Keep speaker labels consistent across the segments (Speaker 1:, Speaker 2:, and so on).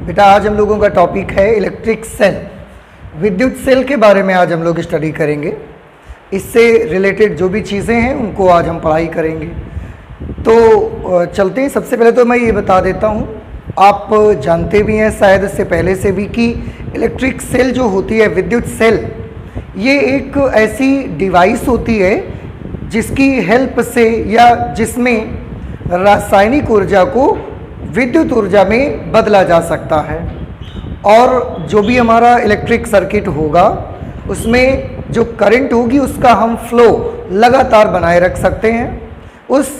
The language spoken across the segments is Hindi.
Speaker 1: बेटा आज हम लोगों का टॉपिक है इलेक्ट्रिक सेल। विद्युत सेल के बारे में आज हम लोग स्टडी करेंगे। इससे रिलेटेड जो भी चीज़ें हैं उनको आज हम पढ़ाई करेंगे। तो चलते हैं। सबसे पहले तो मैं ये बता देता हूँ, आप जानते भी हैं शायद इससे पहले से भी कि इलेक्ट्रिक सेल जो होती है, विद्युत सेल, ये एक ऐसी डिवाइस होती है जिसकी हेल्प से या जिसमें रासायनिक ऊर्जा को विद्युत ऊर्जा में बदला जा सकता है। और जो भी हमारा इलेक्ट्रिक सर्किट होगा उसमें जो करंट होगी उसका हम फ्लो लगातार बनाए रख सकते हैं उस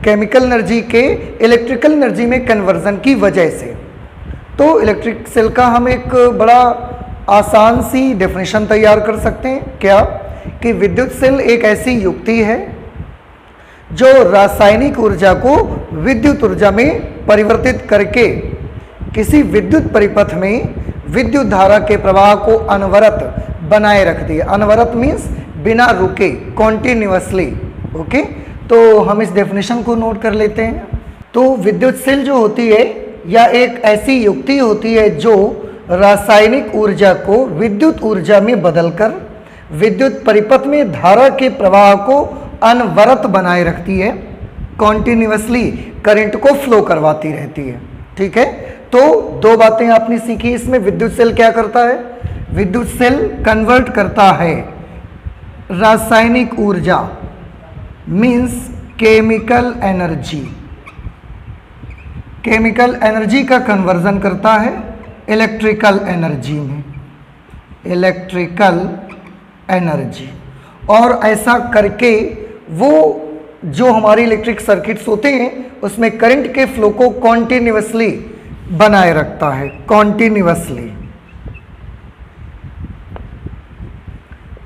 Speaker 1: केमिकल एनर्जी के इलेक्ट्रिकल एनर्जी में कन्वर्जन की वजह से। तो इलेक्ट्रिक सेल का हम एक बड़ा आसान सी डेफिनेशन तैयार कर सकते हैं, क्या कि विद्युत सेल एक ऐसी युक्ति है जो रासायनिक ऊर्जा को विद्युत ऊर्जा में परिवर्तित करके किसी विद्युत परिपथ में विद्युत धारा के प्रवाह को अनवरत बनाए रखती है। अनवरत मीन्स बिना रुके, कॉन्टिन्यूअसली। ओके, तो हम इस डेफिनेशन को नोट कर लेते हैं। तो विद्युत सेल जो होती है या एक ऐसी युक्ति होती है जो रासायनिक ऊर्जा को विद्युत ऊर्जा में बदलकर विद्युत परिपथ में धारा के प्रवाह को अनवरत बनाए रखती है, कॉन्टिन्यूअसली करंट को फ्लो करवाती रहती है। ठीक है, तो दो बातें आपने सीखी इसमें। विद्युत सेल क्या करता है? विद्युत सेल कन्वर्ट करता है रासायनिक ऊर्जा means chemical energy, chemical energy का कन्वर्जन करता है इलेक्ट्रिकल एनर्जी में, इलेक्ट्रिकल एनर्जी। और ऐसा करके वो जो हमारे इलेक्ट्रिक सर्किट्स होते हैं उसमें करंट के फ्लो को कॉन्टिन्यूअसली बनाए रखता है, कॉन्टिन्यूअसली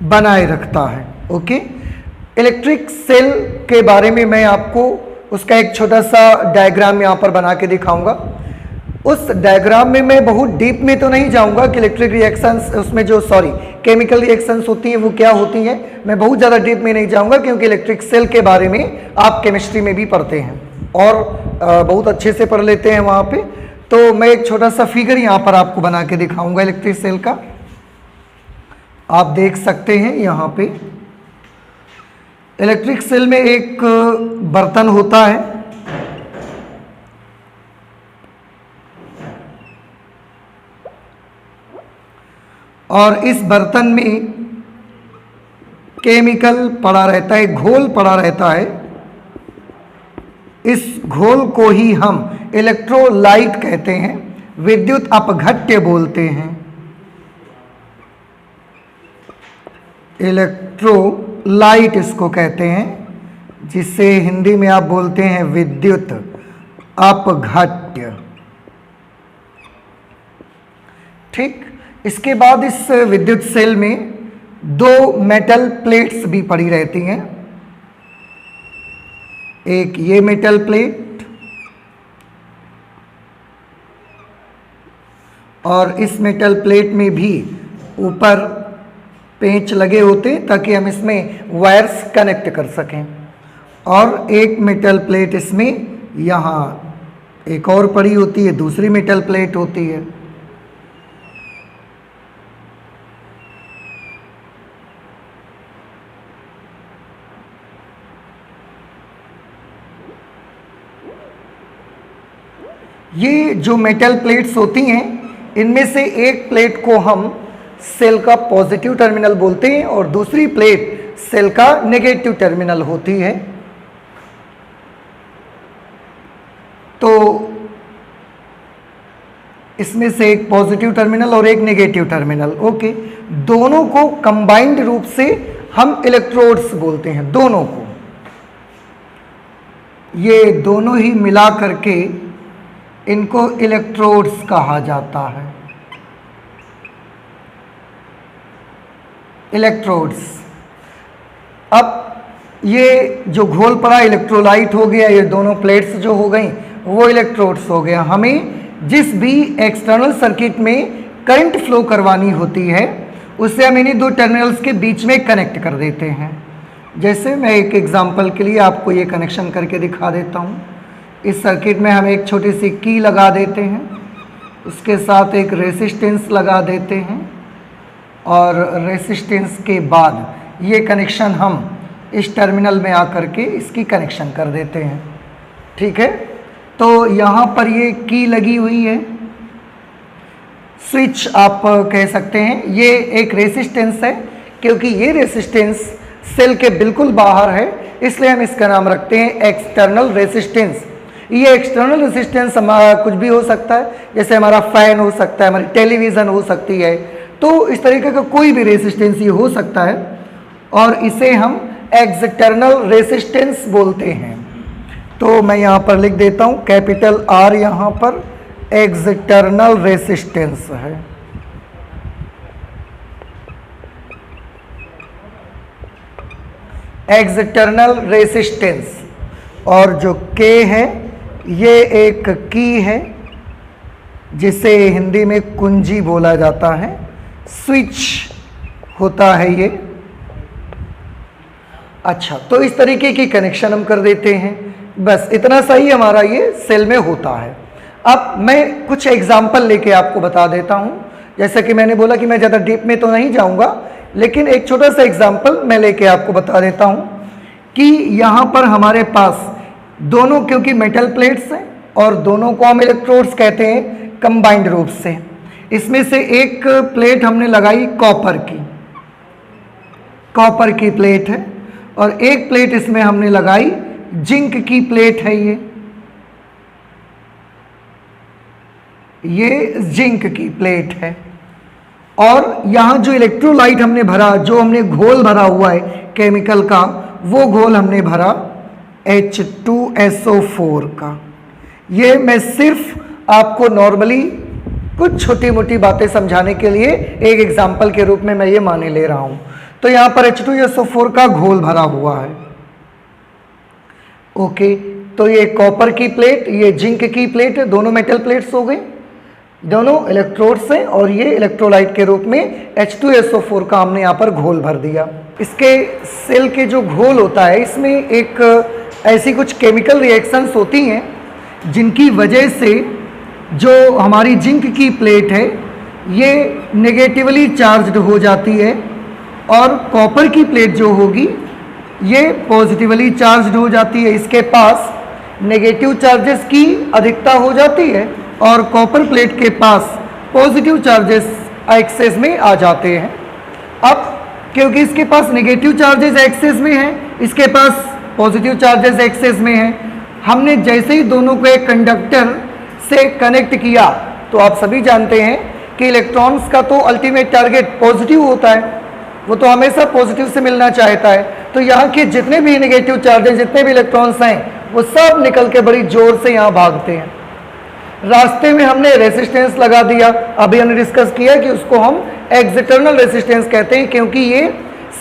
Speaker 1: बनाए रखता है। ओके, इलेक्ट्रिक सेल के बारे में मैं आपको उसका एक छोटा सा डायग्राम यहाँ पर बना के दिखाऊंगा। उस डायग्राम में मैं बहुत डीप में तो नहीं जाऊंगा कि इलेक्ट्रिक रिएक्शंस उसमें जो केमिकल रिएक्शंस होती हैं वो क्या होती हैं, मैं बहुत ज़्यादा डीप में नहीं जाऊंगा क्योंकि इलेक्ट्रिक सेल के बारे में आप केमिस्ट्री में भी पढ़ते हैं और बहुत अच्छे से पढ़ लेते हैं वहाँ पे। तो मैं एक छोटा सा फिगर यहाँ पर आपको बना के दिखाऊंगा इलेक्ट्रिक सेल का। आप देख सकते हैं यहाँ पे इलेक्ट्रिक सेल में एक बर्तन होता है, और इस बर्तन में केमिकल पड़ा रहता है, घोल पड़ा रहता है। इस घोल को ही हम इलेक्ट्रोलाइट कहते हैं, विद्युत अपघट्य बोलते हैं, इलेक्ट्रोलाइट इसको कहते हैं, जिसे हिंदी में आप बोलते हैं विद्युत अपघट्य। ठीक, इसके बाद इस विद्युत सेल में दो मेटल प्लेट्स भी पड़ी रहती हैं, एक ये मेटल प्लेट और इस मेटल प्लेट में भी ऊपर पेंच लगे होते हैं ताकि हम इसमें वायर्स कनेक्ट कर सकें। और एक मेटल प्लेट इसमें यहाँ एक और पड़ी होती है, दूसरी मेटल प्लेट होती है। ये जो मेटल प्लेट्स होती हैं इनमें से एक प्लेट को हम सेल का पॉजिटिव टर्मिनल बोलते हैं और दूसरी प्लेट सेल का नेगेटिव टर्मिनल होती है। तो इसमें से एक पॉजिटिव टर्मिनल और एक नेगेटिव टर्मिनल। ओके, दोनों को कंबाइंड रूप से हम इलेक्ट्रोड्स बोलते हैं, दोनों को। ये दोनों ही मिला करके इनको इलेक्ट्रोड्स कहा जाता है, इलेक्ट्रोड्स। अब ये जो घोल पड़ा इलेक्ट्रोलाइट हो गया, ये दोनों प्लेट्स जो हो गई वो इलेक्ट्रोड्स हो गया। हमें जिस भी एक्सटर्नल सर्किट में करंट फ्लो करवानी होती है उससे हम इन्हीं दो टर्मिनल्स के बीच में कनेक्ट कर देते हैं। जैसे मैं एक एग्जांपल के लिए आपको ये कनेक्शन करके दिखा देता हूँ। इस सर्किट में हम एक छोटी सी की लगा देते हैं। उसके साथ एक रेसिस्टेंस लगा देते हैं और रेसिस्टेंस के बाद ये कनेक्शन हम इस टर्मिनल में आकर के इसकी कनेक्शन कर देते हैं। ठीक है, तो यहाँ पर ये की लगी हुई है, स्विच आप कह सकते हैं। ये एक रेसिस्टेंस है, क्योंकि ये रेसिस्टेंस सेल के बिल्कुल बाहर है, इसलिए हम इसका नाम रखते हैं एक्सटर्नल रेसिस्टेंस। ये एक्सटर्नल रेसिस्टेंस हमारा कुछ भी हो सकता है, जैसे हमारा फैन हो सकता है, हमारी टेलीविज़न हो सकती है, तो इस तरीके का कोई भी रेसिस्टेंस ये हो सकता है और इसे हम एक्सटर्नल रेसिस्टेंस बोलते हैं। तो मैं यहाँ पर लिख देता हूँ कैपिटल R, यहाँ पर एक्सटर्नल रेसिस्टेंस है। एक्सटर्नल रेसिस्टेंस, और जो K है ये एक की है जिसे हिंदी में कुंजी बोला जाता है, स्विच होता है ये। अच्छा, तो इस तरीके की कनेक्शन हम कर देते हैं, बस इतना सही हमारा ये सेल में होता है। अब मैं कुछ एग्जाम्पल लेके आपको बता देता हूँ। जैसा कि मैंने बोला कि मैं ज़्यादा डीप में तो नहीं जाऊँगा, लेकिन एक छोटा सा एग्जाम्पल मैं लेके आपको बता देता हूँ कि यहाँ पर हमारे पास दोनों, क्योंकि मेटल प्लेट्स हैं और दोनों को हम इलेक्ट्रोड्स कहते हैं कंबाइंड रूप से। इसमें से एक प्लेट हमने लगाई कॉपर की प्लेट है, और एक प्लेट इसमें हमने लगाई जिंक की प्लेट है। ये जिंक की प्लेट है, और यहाँ जो इलेक्ट्रोलाइट हमने भरा, जो हमने घोल भरा हुआ है केमिकल का, वो घोल हमने भरा H2SO4 का। ये मैं सिर्फ आपको नॉर्मली कुछ छोटी मोटी बातें समझाने के लिए एक एग्जाम्पल के रूप में मैं ये माने ले रहा हूँ। तो यहाँ पर H2SO4 का घोल भरा हुआ है। ओके, तो ये कॉपर की प्लेट, ये जिंक की प्लेट है, दोनों मेटल प्लेट्स हो गई, दोनों इलेक्ट्रोड्स हैं, और ये इलेक्ट्रोलाइट के रूप में H2SO4 का हमने यहाँ पर घोल भर दिया। इसके सेल के जो घोल होता है, इसमें एक ऐसी कुछ केमिकल रिएक्शंस होती हैं जिनकी वजह से जो हमारी जिंक की प्लेट है ये नेगेटिवली चार्ज्ड हो जाती है, और कॉपर की प्लेट जो होगी ये पॉजिटिवली चार्ज्ड हो जाती है। इसके पास नेगेटिव चार्जेस की अधिकता हो जाती है और कॉपर प्लेट के पास पॉजिटिव चार्जेस एक्सेस में आ जाते हैं। अब क्योंकि इसके पास नेगेटिव चार्जेस एक्सेस में हैं, इसके पास पॉजिटिव चार्जेस एक्सेस में हैं, हमने जैसे ही दोनों को एक कंडक्टर से कनेक्ट किया, तो आप सभी जानते हैं कि इलेक्ट्रॉन्स का तो अल्टीमेट टारगेट पॉजिटिव होता है, वो तो हमेशा पॉजिटिव से मिलना चाहता है। तो यहाँ के जितने भी नेगेटिव चार्जेस, जितने भी इलेक्ट्रॉन्स हैं, वो सब निकल के बड़ी जोर से यहाँ भागते हैं। रास्ते में हमने रेसिस्टेंस लगा दिया, अभी हमने डिस्कस किया कि उसको हम एक्सटर्नल रेसिस्टेंस कहते हैं, क्योंकि ये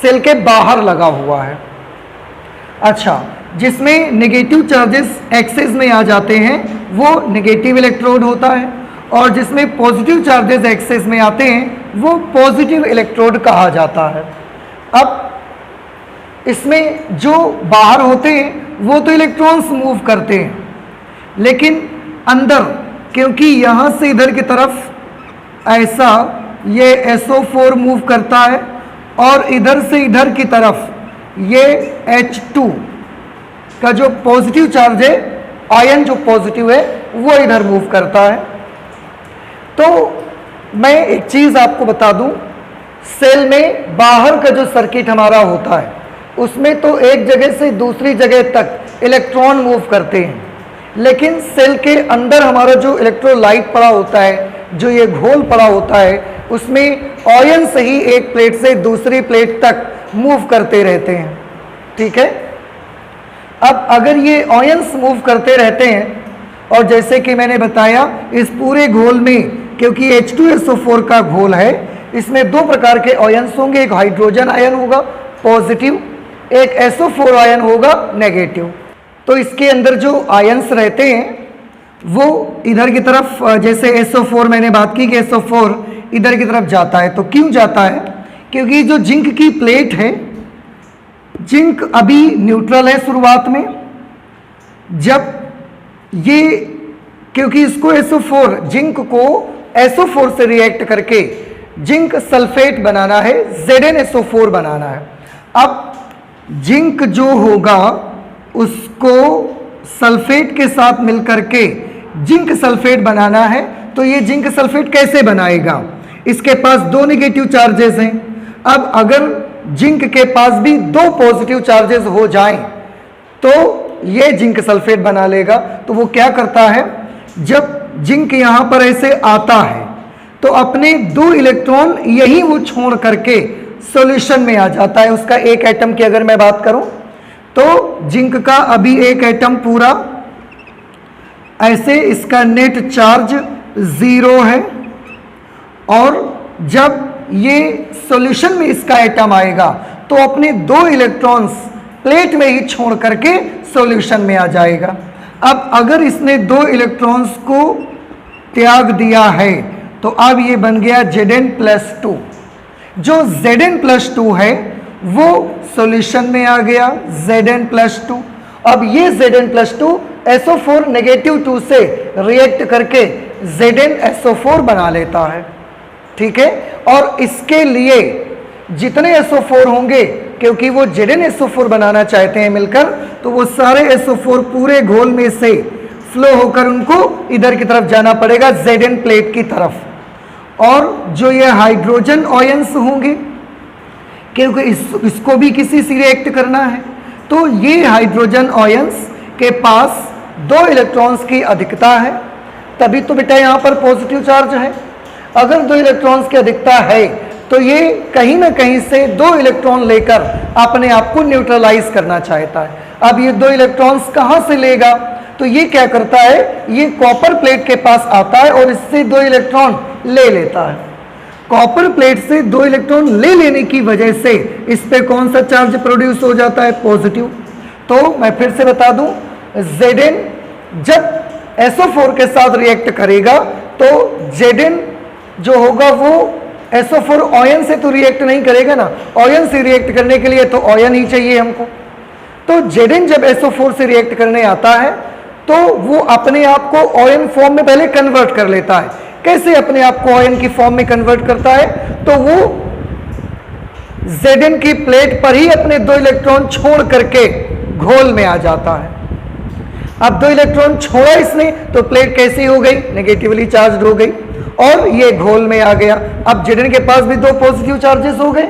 Speaker 1: सेल के बाहर लगा हुआ है। अच्छा, जिसमें नेगेटिव चार्जेस एक्सेस में आ जाते हैं वो नेगेटिव इलेक्ट्रोड होता है, और जिसमें पॉजिटिव चार्जेस एक्सेस में आते हैं वो पॉजिटिव इलेक्ट्रोड कहा जाता है। अब इसमें जो बाहर होते हैं वो तो इलेक्ट्रॉन्स मूव करते हैं, लेकिन अंदर, क्योंकि यहाँ से इधर की तरफ ऐसा ये SO4 मूव करता है, और इधर से इधर की तरफ ये H2 का जो पॉजिटिव चार्ज है, आयन जो पॉजिटिव है, वो इधर मूव करता है। तो मैं एक चीज़ आपको बता दूं, सेल में बाहर का जो सर्किट हमारा होता है उसमें तो एक जगह से दूसरी जगह तक इलेक्ट्रॉन मूव करते हैं, लेकिन सेल के अंदर हमारा जो इलेक्ट्रोलाइट पड़ा होता है, जो ये घोल पड़ा होता है, उसमें आयन ही एक प्लेट से दूसरी प्लेट तक मूव करते रहते हैं। ठीक है, अब अगर ये आयन्स मूव करते रहते हैं, और जैसे कि मैंने बताया इस पूरे घोल में, क्योंकि H2SO4 का घोल है, इसमें दो प्रकार के आयन्स होंगे, एक हाइड्रोजन आयन होगा पॉजिटिव, एक SO4 आयन होगा नेगेटिव। तो इसके अंदर जो आयन्स रहते हैं वो इधर की तरफ, जैसे SO4 मैंने बात की कि SO4 इधर की तरफ जाता है। तो क्यों जाता है? क्योंकि जो जिंक की प्लेट है, जिंक अभी न्यूट्रल है शुरुआत में, जब ये, क्योंकि इसको SO4 जिंक को SO4 से रिएक्ट करके जिंक सल्फेट बनाना है, ZnSO4 बनाना है। अब जिंक जो होगा उसको सल्फेट के साथ मिलकर के जिंक सल्फेट बनाना है। तो ये जिंक सल्फेट कैसे बनाएगा? इसके पास दो नेगेटिव चार्जेस हैं। अब अगर जिंक के पास भी दो पॉजिटिव चार्जेस हो जाएं तो ये जिंक सल्फेट बना लेगा। तो वो क्या करता है, जब जिंक यहां पर ऐसे आता है तो अपने दो इलेक्ट्रॉन यही वो छोड़ करके सॉल्यूशन में आ जाता है। उसका एक एटम की अगर मैं बात करूं तो जिंक का अभी एक एटम पूरा ऐसे, इसका नेट चार्ज 0 है, और जब ये सॉल्यूशन में इसका एटम आएगा तो अपने दो इलेक्ट्रॉन्स प्लेट में ही छोड़ करके सॉल्यूशन में आ जाएगा। अब अगर इसने दो इलेक्ट्रॉन्स को त्याग दिया है तो अब ये बन गया Zn+2। जो Zn+2 है वो सॉल्यूशन में आ गया Zn+2। अब ये Zn+2 SO4 -2 से रिएक्ट करके ZnSO4 बना लेता है, ठीक है। और इसके लिए जितने SO4 होंगे, क्योंकि वो ZnSO4 बनाना चाहते हैं मिलकर, तो वो सारे SO4 पूरे घोल में से फ्लो होकर उनको इधर की तरफ जाना पड़ेगा, Zn प्लेट की तरफ। और जो ये हाइड्रोजन आयंस होंगे, क्योंकि इसको भी किसी से रिएक्ट करना है, तो ये हाइड्रोजन आयंस के पास दो इलेक्ट्रॉन्स की अधिकता है, तभी तो बेटा यहाँ पर पॉजिटिव चार्ज है। अगर दो इलेक्ट्रॉन्स की अधिकता है तो ये कहीं ना कहीं से दो इलेक्ट्रॉन लेकर अपने आप को न्यूट्रलाइज करना चाहता है। अब ये दो इलेक्ट्रॉन्स कहाँ से लेगा? तो ये क्या करता है, ये कॉपर प्लेट के पास आता है और इससे दो इलेक्ट्रॉन ले लेता है। कॉपर प्लेट से दो इलेक्ट्रॉन ले लेने की वजह से इस पे कौन सा चार्ज प्रोड्यूस हो जाता है? पॉजिटिव। तो मैं फिर से बता दूं, Zn जब SO4 के साथ रिएक्ट करेगा तो Zn जो होगा वो SO4 आयन से तो रिएक्ट नहीं करेगा ना, आयन से रिएक्ट करने के लिए तो आयन ही चाहिए हमको। तो Zn जब SO4 से रिएक्ट करने आता है तो वो अपने आप को आयन फॉर्म में पहले कन्वर्ट कर लेता है। कैसे अपने आप को आयन की फॉर्म में कन्वर्ट करता है? तो वो Zn की प्लेट पर ही अपने दो इलेक्ट्रॉन छोड़ करके घोल में आ जाता है। अब दो इलेक्ट्रॉन छोड़ा इसने तो प्लेट कैसी हो गई? नेगेटिवली चार्ज हो गई और ये घोल में आ गया। अब Zn के पास भी दो पॉजिटिव चार्जेस हो गए,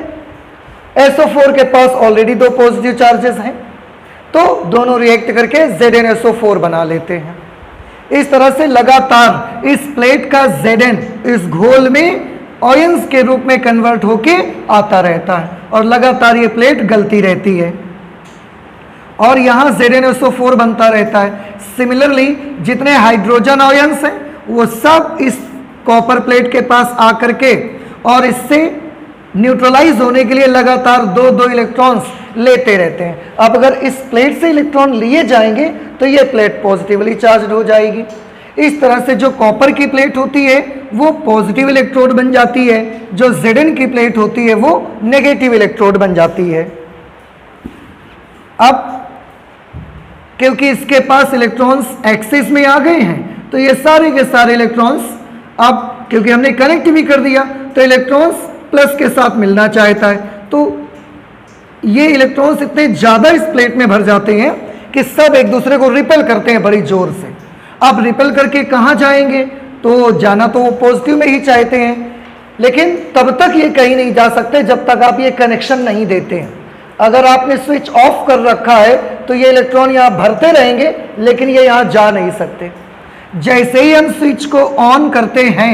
Speaker 1: SO4 के पास ऑलरेडी दो पॉजिटिव चार्जेस हैं, तो दोनों रिएक्ट करके ZnSO4 बना लेते हैं। इस तरह से लगातार इस प्लेट का Zn इस घोल में आयंस के रूप में कन्वर्ट होके आता रहता है और लगातार ये प्लेट गलती रहती है और यहाँ ZnSO4 बनता रहता है। सिमिलरली जितने हाइड्रोजन आयंस हैं वो सब इस कॉपर प्लेट के पास आकर के और इससे न्यूट्रलाइज होने के लिए लगातार दो दो इलेक्ट्रॉन्स लेते रहते हैं। अब अगर इस प्लेट से इलेक्ट्रॉन लिए जाएंगे तो ये प्लेट पॉजिटिवली चार्ज हो जाएगी। इस तरह से जो कॉपर की प्लेट होती है वो पॉजिटिव इलेक्ट्रोड बन जाती है, जो Zn की प्लेट होती है वो नेगेटिव इलेक्ट्रोड बन जाती है। अब क्योंकि इसके पास इलेक्ट्रॉन्स एक्सिस में आ गए हैं तो ये सारे के सारे इलेक्ट्रॉन्स, अब क्योंकि हमने कनेक्ट भी कर दिया तो इलेक्ट्रॉन्स प्लस के साथ मिलना चाहता है, तो ये इलेक्ट्रॉन्स इतने ज़्यादा इस प्लेट में भर जाते हैं कि सब एक दूसरे को रिपेल करते हैं बड़ी जोर से। अब रिपेल करके कहाँ जाएंगे? तो जाना तो वो पॉजिटिव में ही चाहते हैं, लेकिन तब तक ये कहीं नहीं जा सकते जब तक आप ये कनेक्शन नहीं देते हैं। अगर आपने स्विच ऑफ कर रखा है तो ये इलेक्ट्रॉन यहाँ भरते रहेंगे लेकिन ये यहाँ जा नहीं सकते। जैसे ही हम स्विच को ऑन करते हैं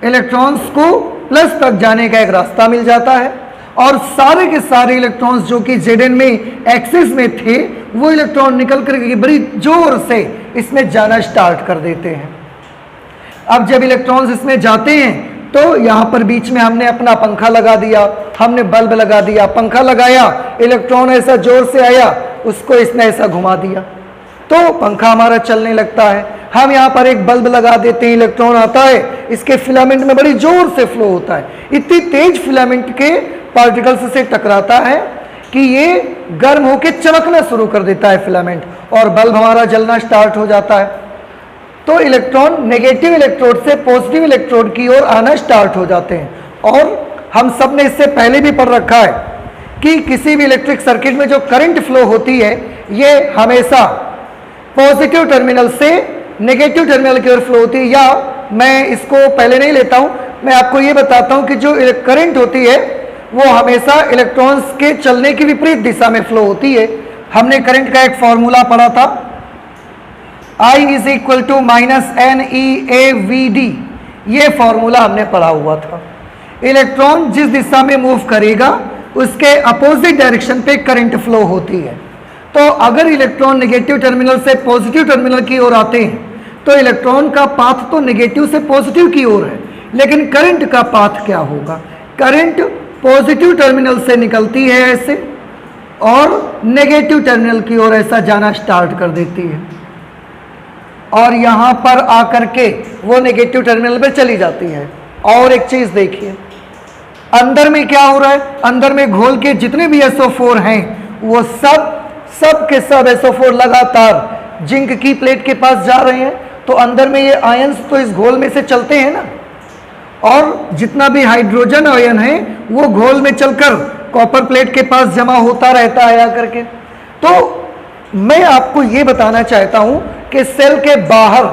Speaker 1: इलेक्ट्रॉन्स को प्लस तक जाने का एक रास्ता मिल जाता है और सारे के सारे इलेक्ट्रॉन्स जो कि Zn में एक्सिस में थे वो इलेक्ट्रॉन निकल कर बड़ी जोर से इसमें जाना स्टार्ट कर देते हैं। अब जब इलेक्ट्रॉन्स इसमें जाते हैं तो यहाँ पर बीच में हमने अपना पंखा लगा दिया, हमने बल्ब लगा दिया, पंखा लगाया, इलेक्ट्रॉन ऐसा जोर से आया, उसको इसने ऐसा घुमा दिया तो पंखा हमारा चलने लगता है। हम यहाँ पर एक बल्ब लगा देते हैं, इलेक्ट्रॉन आता है, इसके फिलामेंट में बड़ी जोर से फ्लो होता है, इतनी तेज फिलामेंट के पार्टिकल्स से टकराता है कि ये गर्म होकर चमकना शुरू कर देता है फिलामेंट और बल्ब हमारा जलना स्टार्ट हो जाता है। तो इलेक्ट्रॉन नेगेटिव इलेक्ट्रोड से पॉजिटिव इलेक्ट्रोड की ओर आना स्टार्ट हो जाते हैं। और हम सब ने इससे पहले भी पढ़ रखा है कि किसी भी इलेक्ट्रिक सर्किट में जो करंट फ्लो होती है ये हमेशा पॉजिटिव टर्मिनल से नेगेटिव टर्मिनल की ओर फ्लो होती है। या मैं इसको पहले नहीं लेता हूं, मैं आपको ये बताता हूं कि जो करंट होती है वो हमेशा इलेक्ट्रॉन्स के चलने की विपरीत दिशा में फ्लो होती है। हमने करंट का एक फॉर्मूला पढ़ा था, I is equal to -NeAVD, ये फॉर्मूला हमने पढ़ा हुआ था। इलेक्ट्रॉन जिस दिशा में मूव करेगा उसके अपोजिट डायरेक्शन पे करंट फ्लो होती है। तो अगर इलेक्ट्रॉन नेगेटिव टर्मिनल से पॉजिटिव टर्मिनल की ओर आते हैं तो इलेक्ट्रॉन का पाथ तो नेगेटिव से पॉजिटिव की ओर है, लेकिन करंट का पाथ क्या होगा? करंट पॉजिटिव टर्मिनल से निकलती है ऐसे और नेगेटिव टर्मिनल की ओर ऐसा जाना स्टार्ट कर देती है और यहां पर आकर के वो नेगेटिव टर्मिनल पे चली जाती है। और एक चीज देखिए, अंदर में क्या हो रहा है? अंदर में घोल के जितने भी SO4 हैं वो सब के सब SO4 लगातार जिंक की प्लेट के पास जा रहे हैं। तो अंदर में ये आयंस तो इस घोल में से चलते हैं ना, और जितना भी हाइड्रोजन आयन है वो घोल में चलकर कॉपर प्लेट के पास जमा होता रहता है आकर के। तो मैं आपको ये बताना चाहता हूं कि सेल के बाहर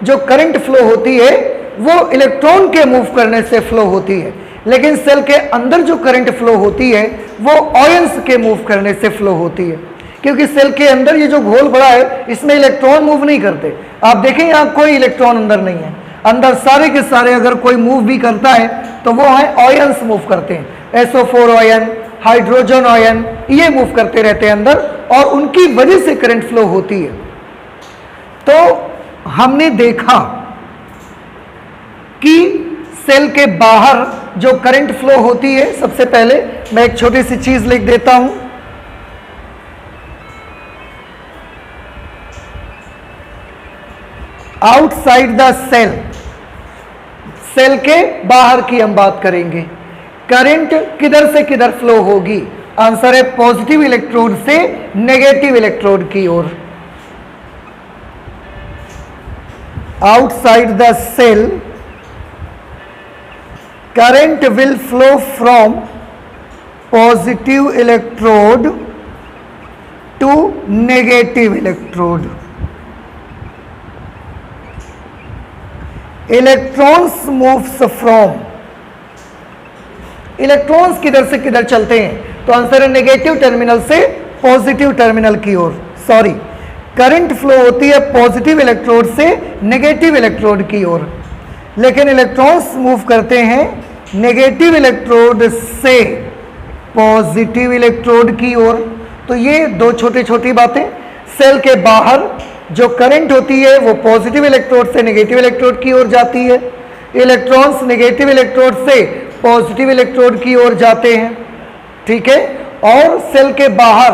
Speaker 1: जो करंट फ्लो होती है वो इलेक्ट्रॉन के मूव करने से फ्लो होती है, लेकिन सेल के अंदर जो करंट फ्लो होती है वो आयंस के मूव करने से फ्लो होती है। क्योंकि सेल के अंदर ये जो घोल बड़ा है इसमें इलेक्ट्रॉन मूव नहीं करते। आप देखें यहाँ कोई इलेक्ट्रॉन अंदर नहीं है, अंदर सारे के सारे अगर कोई मूव भी करता है तो वो है आयंस मूव करते हैं। SO4 आयन, हाइड्रोजन आयन, ये मूव करते रहते हैं अंदर और उनकी वजह से करंट फ्लो होती है। तो हमने देखा कि सेल के बाहर जो करंट फ्लो होती है, सबसे पहले मैं एक छोटी सी चीज लिख देता हूं। आउटसाइड द सेल, सेल के बाहर की हम बात करेंगे। करंट किधर से किधर फ्लो होगी? आंसर है पॉजिटिव इलेक्ट्रोड से नेगेटिव इलेक्ट्रोड की ओर। Outside the cell current will flow from positive electrode to negative electrode. Electrons moves from, electrons किधर से किधर चलते हैं? तो आंसर है नेगेटिव टर्मिनल से पॉजिटिव टर्मिनल की ओर। सॉरी, करंट फ्लो होती है पॉजिटिव इलेक्ट्रोड से नेगेटिव इलेक्ट्रोड की ओर, लेकिन इलेक्ट्रॉन्स मूव करते हैं नेगेटिव इलेक्ट्रोड से पॉजिटिव इलेक्ट्रोड की ओर। तो ये दो छोटी छोटी बातें। सेल के बाहर जो करंट होती है वो पॉजिटिव इलेक्ट्रोड से नेगेटिव इलेक्ट्रोड की ओर जाती है, इलेक्ट्रॉन्स नेगेटिव इलेक्ट्रोड से पॉजिटिव इलेक्ट्रोड की ओर जाते हैं, ठीक है। और सेल के बाहर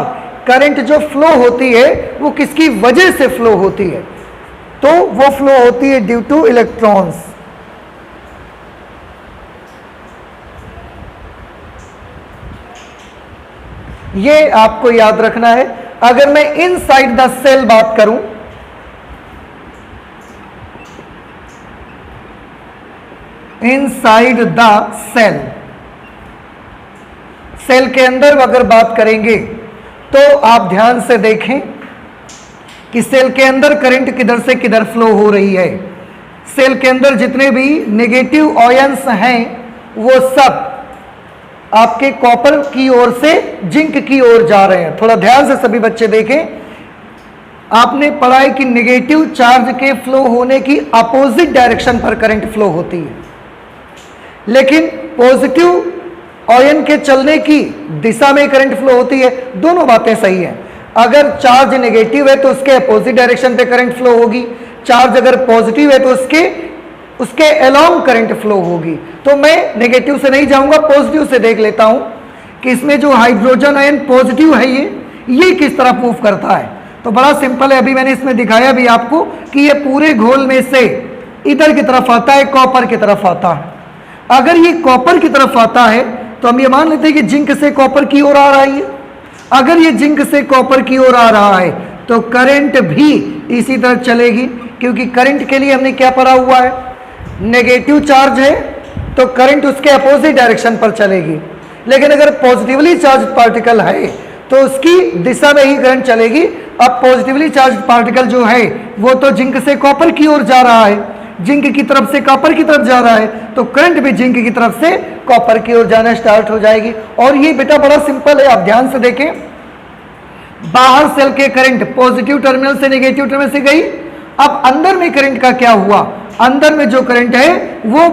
Speaker 1: करंट जो फ्लो होती है वो किसकी वजह से फ्लो होती है? तो वो फ्लो होती है ड्यू टू इलेक्ट्रॉन्स। ये आपको याद रखना है। अगर मैं इनसाइड द सेल बात करूं, इनसाइड द सेल, सेल के अंदर अगर बात करेंगे तो आप ध्यान से देखें कि सेल के अंदर करंट किधर से किधर फ्लो हो रही है। सेल के अंदर जितने भी नेगेटिव आयंस हैं वो सब आपके कॉपर की ओर से जिंक की ओर जा रहे हैं। थोड़ा ध्यान से सभी बच्चे देखें, आपने पढ़ा है कि नेगेटिव चार्ज के फ्लो होने की अपोजिट डायरेक्शन पर करंट फ्लो होती है, लेकिन पॉजिटिव आयन के चलने की दिशा में करंट फ्लो होती है। दोनों बातें सही हैं। अगर चार्ज नेगेटिव है तो उसके अपोजिट डायरेक्शन पे करंट फ्लो होगी, चार्ज अगर पॉजिटिव है तो उसके अलोंग करंट फ्लो होगी। तो मैं नेगेटिव से नहीं जाऊंगा, पॉजिटिव से देख लेता हूं कि इसमें जो हाइड्रोजन आयन पॉजिटिव है ये किस तरह मूव करता है। तो बड़ा सिंपल है, अभी मैंने इसमें दिखाया भी आपको कि ये पूरे घोल में से इधर की तरफ आता है, कॉपर की तरफ आता है। अगर ये कॉपर की तरफ आता है तो हम ये मान लेते हैं कि जिंक से कॉपर की ओर आ रहा है। अगर ये जिंक से कॉपर की ओर आ रहा है तो करंट भी इसी तरह चलेगी। क्योंकि करंट के लिए हमने क्या पढ़ा हुआ है, नेगेटिव चार्ज है तो करंट उसके अपोजिट डायरेक्शन पर चलेगी, लेकिन अगर पॉजिटिवली चार्ज पार्टिकल है तो उसकी दिशा में ही करंट चलेगी। अब पॉजिटिवली चार्ज पार्टिकल जो है वो तो जिंक से कॉपर की ओर जा रहा है, जिंक की तरफ से कॉपर की तरफ जा रहा है, तो करंट भी जिंक की तरफ से कॉपर की ओर जाना स्टार्ट हो जाएगी। और ये बेटा बड़ा सिंपल है, आप ध्यान से देखें, बाहर सेल के करंट पॉजिटिव टर्मिनल से नेगेटिव टर्मिनल से गई, अब अंदर में करंट का क्या हुआ, अंदर में जो करंट है वो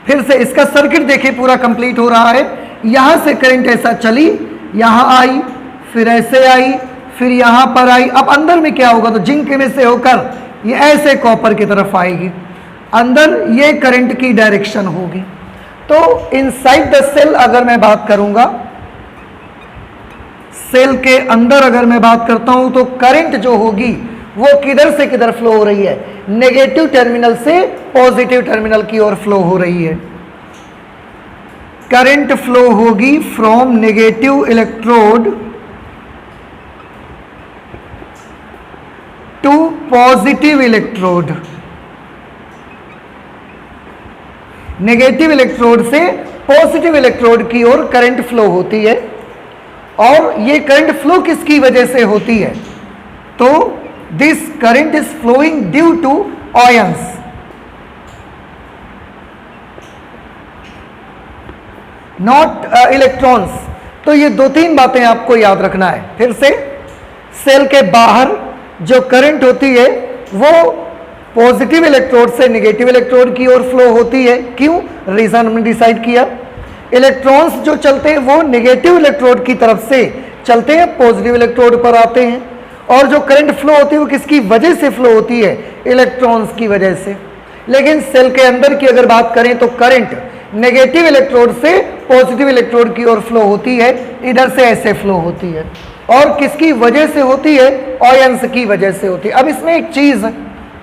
Speaker 1: फिर से इसका सर्किट देखिए पूरा कंप्लीट हो रहा है। यहां से करंट ऐसा चली, यहां आई, फिर ऐसे आई, फिर यहां पर आई, अब अंदर में क्या होगा, तो जिंक में से होकर ये ऐसे कॉपर की तरफ आएगी, अंदर ये करंट की डायरेक्शन होगी। तो इनसाइड द सेल अगर मैं बात करूंगा, सेल के अंदर अगर मैं बात करता हूं तो करंट जो होगी वो किधर से किधर फ्लो हो रही है, नेगेटिव टर्मिनल से पॉजिटिव टर्मिनल की ओर फ्लो हो रही है। करंट फ्लो होगी from negative electrode to positive electrode, negative electrode से पॉजिटिव इलेक्ट्रोड की ओर करंट फ्लो होती है। और ये करंट फ्लो किसकी वजह से होती है, तो this current is flowing due to ions, not electrons. तो ये दो तीन बातें आपको याद रखना है। फिर से, सेल के बाहर जो करंट होती है वो पॉजिटिव इलेक्ट्रोड से नेगेटिव इलेक्ट्रोड की ओर फ्लो होती है। क्यों, रीजन हमने डिसाइड किया, इलेक्ट्रॉन्स जो चलते हैं वो नेगेटिव इलेक्ट्रोड की तरफ से चलते हैं, पॉजिटिव इलेक्ट्रोड पर आते हैं। और जो करंट फ्लो होती है वो किसकी वजह से फ्लो होती है, इलेक्ट्रॉन्स की वजह से। लेकिन सेल के अंदर की अगर बात करें तो करंट नेगेटिव इलेक्ट्रोड से पॉजिटिव इलेक्ट्रोड की ओर फ्लो होती है, इधर से ऐसे फ्लो होती है। और किसकी वजह से होती है, आयंस की वजह से होती है। अब इसमें एक चीज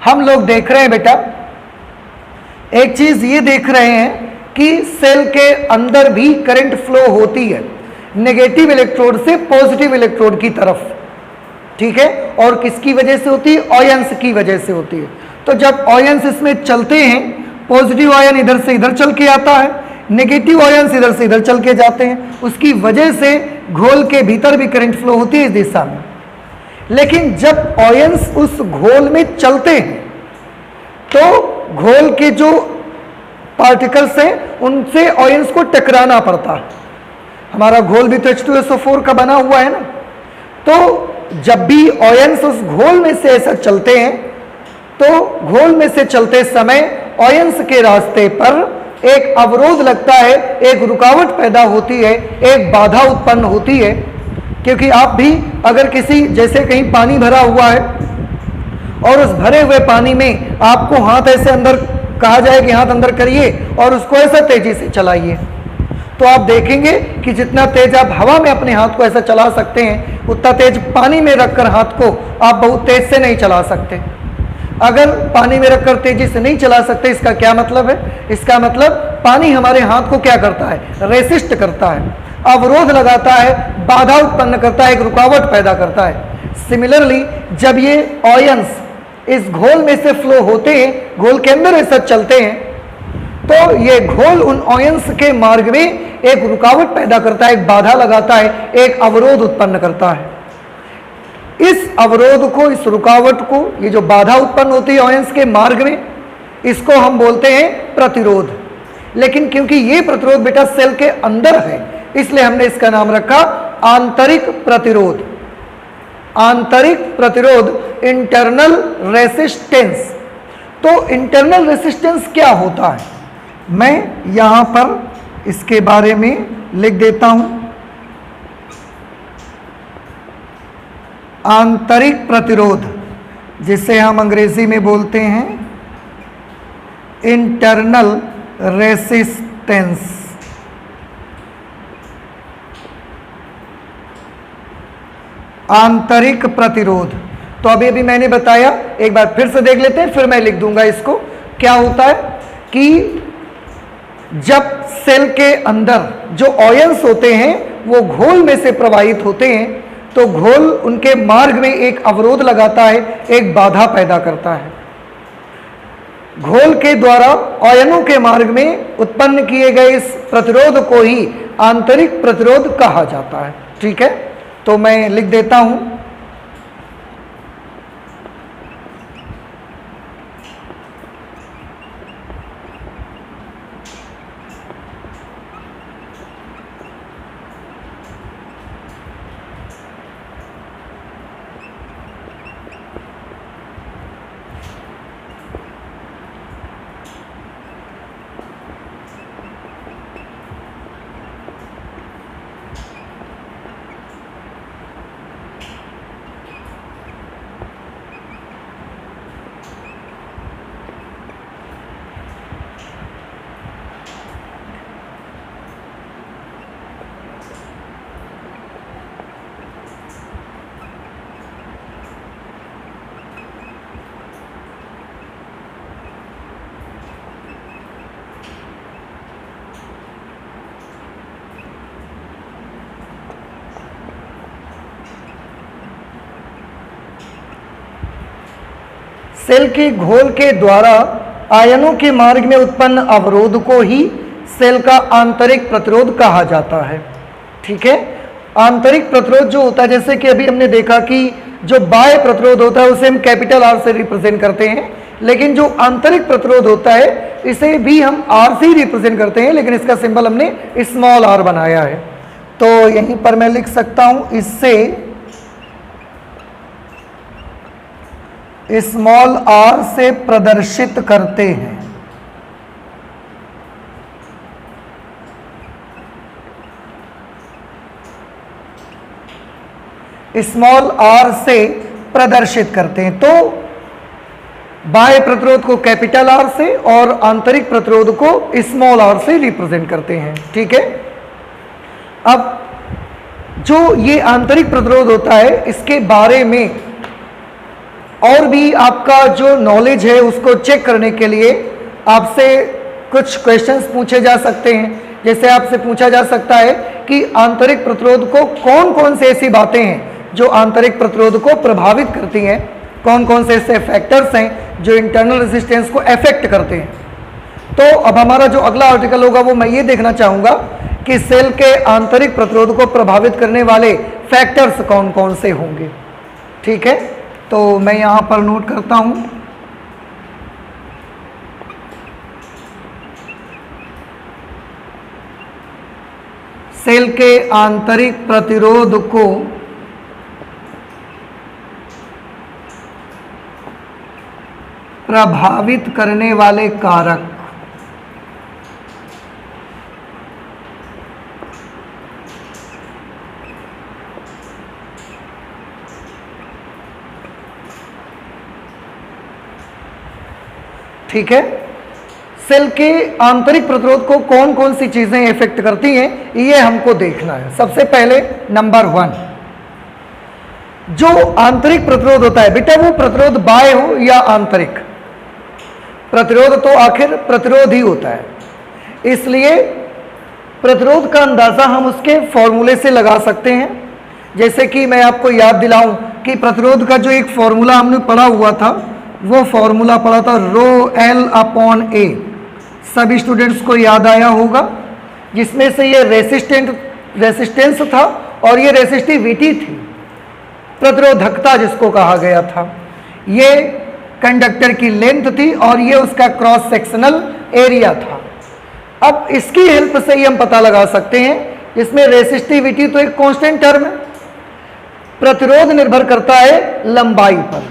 Speaker 1: हम लोग देख रहे हैं बेटा, एक चीज ये देख रहे हैं कि सेल के अंदर भी करंट फ्लो होती है नेगेटिव इलेक्ट्रोड से पॉजिटिव इलेक्ट्रोड की तरफ, ठीक है। और किसकी वजह से होती है, आयंस की वजह से होती है। तो जब आयंस इसमें चलते हैं, पॉजिटिव आयन इधर से इधर चल के आता है, नेगेटिव आयंस इधर से इधर चल के जाते हैं, उसकी वजह से घोल के भीतर भी करंट फ्लो होती है इस दिशा में। लेकिन जब आयंस उस घोल में चलते हैं तो घोल के जो पार्टिकल्स हैं उनसे आयंस को टकराना पड़ता है। हमारा घोल भी तो H2SO4 का बना हुआ है ना। तो जब भी आयंस उस घोल में से ऐसा चलते हैं तो घोल में से चलते समय आयंस के रास्ते पर एक अवरोध लगता है, एक रुकावट पैदा होती है, एक बाधा उत्पन्न होती है। क्योंकि आप भी अगर किसी, जैसे कहीं पानी भरा हुआ है और उस भरे हुए पानी में आपको हाथ ऐसे अंदर कहा जाए कि हाथ अंदर करिए और उसको ऐसा तेजी से चलाइए, तो आप देखेंगे कि जितना तेज आप हवा में अपने हाथ को ऐसा चला सकते हैं उतना तेज पानी में रखकर हाथ को आप बहुत तेज से नहीं चला सकते। अगर पानी में रखकर तेजी से नहीं चला सकते, इसका क्या मतलब है, इसका मतलब पानी हमारे हाथ को क्या करता है, रेसिस्ट करता है, अवरोध लगाता है, बाधा उत्पन्न करता है, एक रुकावट पैदा करता है। सिमिलरली जब ये आयंस इस घोल में से फ्लो होते हैं, घोल के अंदर ऐसा चलते हैं, तो ये घोल उन आयंस के मार्ग में एक रुकावट पैदा करता है, एक बाधा लगाता है, एक अवरोध उत्पन्न करता है। इस अवरोध को, इस रुकावट को, ये जो बाधा उत्पन्न होती है आयंस के मार्ग में, इसको हम बोलते हैं प्रतिरोध। लेकिन क्योंकि ये प्रतिरोध बेटा सेल के अंदर है, इसलिए हमने इसका नाम रखा आंतरिक प्रतिरोध। आंतरिक प्रतिरोध, इंटरनल रेसिस्टेंस। तो इंटरनल रेसिस्टेंस क्या होता है, मैं यहां पर इसके बारे में लिख देता हूं। आंतरिक प्रतिरोध, जिसे हम अंग्रेजी में बोलते हैं इंटरनल रेसिस्टेंस। आंतरिक प्रतिरोध। तो अभी मैंने बताया, एक बार फिर से देख लेते हैं, फिर मैं लिख दूंगा इसको। क्या होता है कि जब सेल के अंदर जो आयंस होते हैं वो घोल में से प्रवाहित होते हैं, तो घोल उनके मार्ग में एक अवरोध लगाता है, एक बाधा पैदा करता है। घोल के द्वारा आयनों के मार्ग में उत्पन्न किए गए इस प्रतिरोध को ही आंतरिक प्रतिरोध कहा जाता है। ठीक है, तो मैं लिख देता हूं, सेल के घोल के द्वारा आयनों के मार्ग में उत्पन्न अवरोध को ही सेल का आंतरिक प्रतिरोध कहा जाता है। ठीक है, आंतरिक प्रतिरोध जो होता है, जैसे कि अभी हमने देखा कि जो बाह्य प्रतिरोध होता है उसे हम कैपिटल आर से रिप्रेजेंट करते हैं, लेकिन जो आंतरिक प्रतिरोध होता है इसे भी हम आर से ही रिप्रेजेंट करते हैं, लेकिन इसका सिंबल हमने स्मॉल आर बनाया है। तो यहीं पर मैं लिख सकता हूं, इससे स्मॉल आर से प्रदर्शित करते हैं। स्मॉल आर से प्रदर्शित करते हैं। तो बाह्य प्रतिरोध को कैपिटल आर से और आंतरिक प्रतिरोध को स्मॉल आर से रिप्रेजेंट करते हैं। ठीक है, अब जो ये आंतरिक प्रतिरोध होता है इसके बारे में और भी आपका जो नॉलेज है उसको चेक करने के लिए आपसे कुछ क्वेश्चंस पूछे जा सकते हैं। जैसे आपसे पूछा जा सकता है कि आंतरिक प्रतिरोध को कौन कौन से ऐसी बातें हैं जो आंतरिक प्रतिरोध को प्रभावित करती हैं, कौन कौन से ऐसे फैक्टर्स हैं जो इंटरनल रेजिस्टेंस को अफेक्ट करते हैं। तो अब हमारा जो अगला आर्टिकल होगा वो मैं ये देखना चाहूँगा कि सेल के आंतरिक प्रतिरोध को प्रभावित करने वाले फैक्टर्स कौन कौन से होंगे। ठीक है, तो मैं यहाँ पर नोट करता हूँ, सेल के आंतरिक प्रतिरोध को प्रभावित करने वाले कारक। ठीक है, सेल के आंतरिक प्रतिरोध को कौन कौन सी चीजें इफेक्ट करती हैं ये हमको देखना है। सबसे पहले नंबर 1, जो आंतरिक प्रतिरोध होता है बेटा, वो प्रतिरोध बाह्य हो या आंतरिक, प्रतिरोध तो आखिर प्रतिरोध ही होता है। इसलिए प्रतिरोध का अंदाजा हम उसके फॉर्मूले से लगा सकते हैं। जैसे कि मैं आपको याद दिलाऊं कि प्रतिरोध का जो एक फॉर्मूला हमने पढ़ा हुआ था, वो फॉर्मूला पढ़ा था ρl/A। सभी स्टूडेंट्स को याद आया होगा, जिसमें से ये रेसिस्टेंस था और ये रेसिस्टिविटी थी, प्रतिरोधकता जिसको कहा गया था। ये कंडक्टर की लेंथ थी और ये उसका क्रॉस सेक्शनल एरिया था। अब इसकी हेल्प से ही हम पता लगा सकते हैं, इसमें रेसिस्टिविटी तो एक कांस्टेंट टर्म है, प्रतिरोध निर्भर करता है लंबाई पर।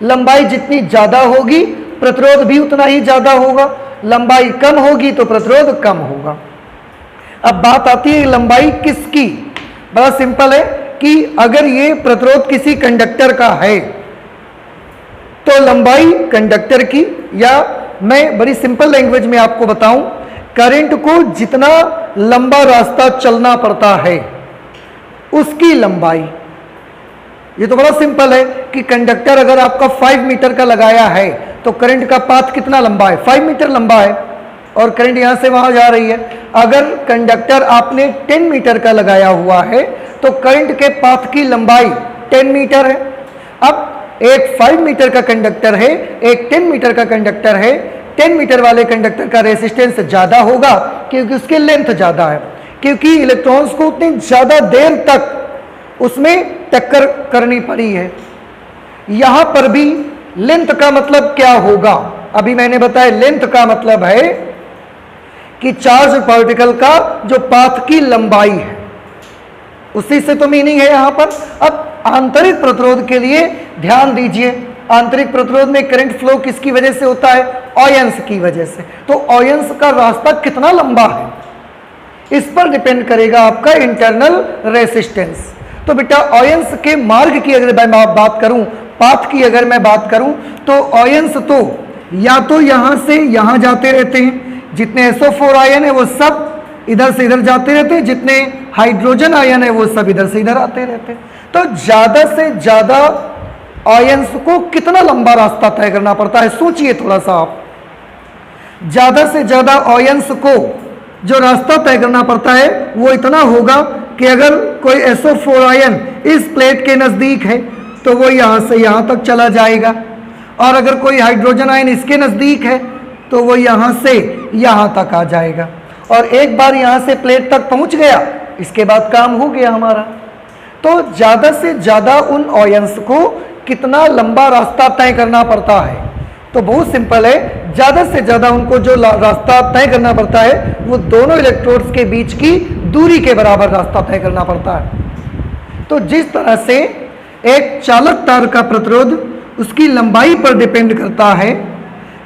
Speaker 1: लंबाई जितनी ज्यादा होगी प्रतिरोध भी उतना ही ज्यादा होगा, लंबाई कम होगी तो प्रतिरोध कम होगा। अब बात आती है लंबाई किसकी। बड़ा सिंपल है कि अगर ये प्रतिरोध किसी कंडक्टर का है तो लंबाई कंडक्टर की, या मैं बड़ी सिंपल लैंग्वेज में आपको बताऊं, करंट को जितना लंबा रास्ता चलना पड़ता है उसकी लंबाई। ये तो बड़ा सिंपल है कि कंडक्टर अगर आपका 5 मीटर का लगाया है तो करंट का पाथ कितना लंबा है, 5 मीटर लंबा है, और करंट यहां से वहां जा रही है। अगर कंडक्टर आपने 10 मीटर का लगाया हुआ है तो करंट के पाथ की लंबाई 10 मीटर है। अब एक 5 मीटर का कंडक्टर है, एक 10 मीटर का कंडक्टर है। 10 मीटर वाले कंडक्टर का रेजिस्टेंस ज्यादा होगा क्योंकि उसकी लेंथ ज्यादा है, क्योंकि इलेक्ट्रॉन्स को उतनी ज्यादा देर तक उसमें टक्कर करनी पड़ी है। यहां पर भी लेंथ का मतलब क्या होगा, अभी मैंने बताया लेंथ का मतलब है कि चार्ज पार्टिकल का जो पाथ की लंबाई है, उसी से तो मीनिंग है यहां पर। अब आंतरिक प्रतिरोध के लिए ध्यान दीजिए, आंतरिक प्रतिरोध में करंट फ्लो किसकी वजह से होता है, आयंस की वजह से। तो आयंस का रास्ता कितना लंबा है इस पर डिपेंड करेगा आपका इंटरनल रेसिस्टेंस। तो बेटा आयंस के मार्ग की अगर मैं बात करूं, पाथ की अगर मैं बात करूं, तो आयंस तो या तो यहां से यहां जाते रहते हैं, जितने SO4 आयन है वो सब इधर से इधर जाते रहते हैं, जितने हाइड्रोजन आयन है वो सब इधर से इधर आते रहते हैं। तो ज्यादा से ज्यादा आयंस को कितना लंबा रास्ता तय करना पड़ता है, सोचिए थोड़ा सा आप। ज्यादा से ज्यादा आयंस को जो रास्ता तय करना पड़ता है वो इतना होगा कि अगर कोई SO4 आयन इस प्लेट के नजदीक है तो वो यहां से यहां तक चला जाएगा, और अगर कोई हाइड्रोजन आयन इसके नजदीक है तो वो यहां से यहां तक आ जाएगा। और एक बार यहां से प्लेट तक पहुंच गया, इसके बाद काम हो गया हमारा। तो ज्यादा से ज्यादा उन आयंस को कितना लंबा रास्ता तय करना पड़ता है, तो बहुत सिंपल है, ज्यादा से ज्यादा उनको जो रास्ता तय करना पड़ता है वो दोनों इलेक्ट्रोड्स के बीच की दूरी के बराबर रास्ता तय करना पड़ता है। तो जिस तरह से एक चालक तार का प्रतिरोध उसकी लंबाई पर डिपेंड करता है,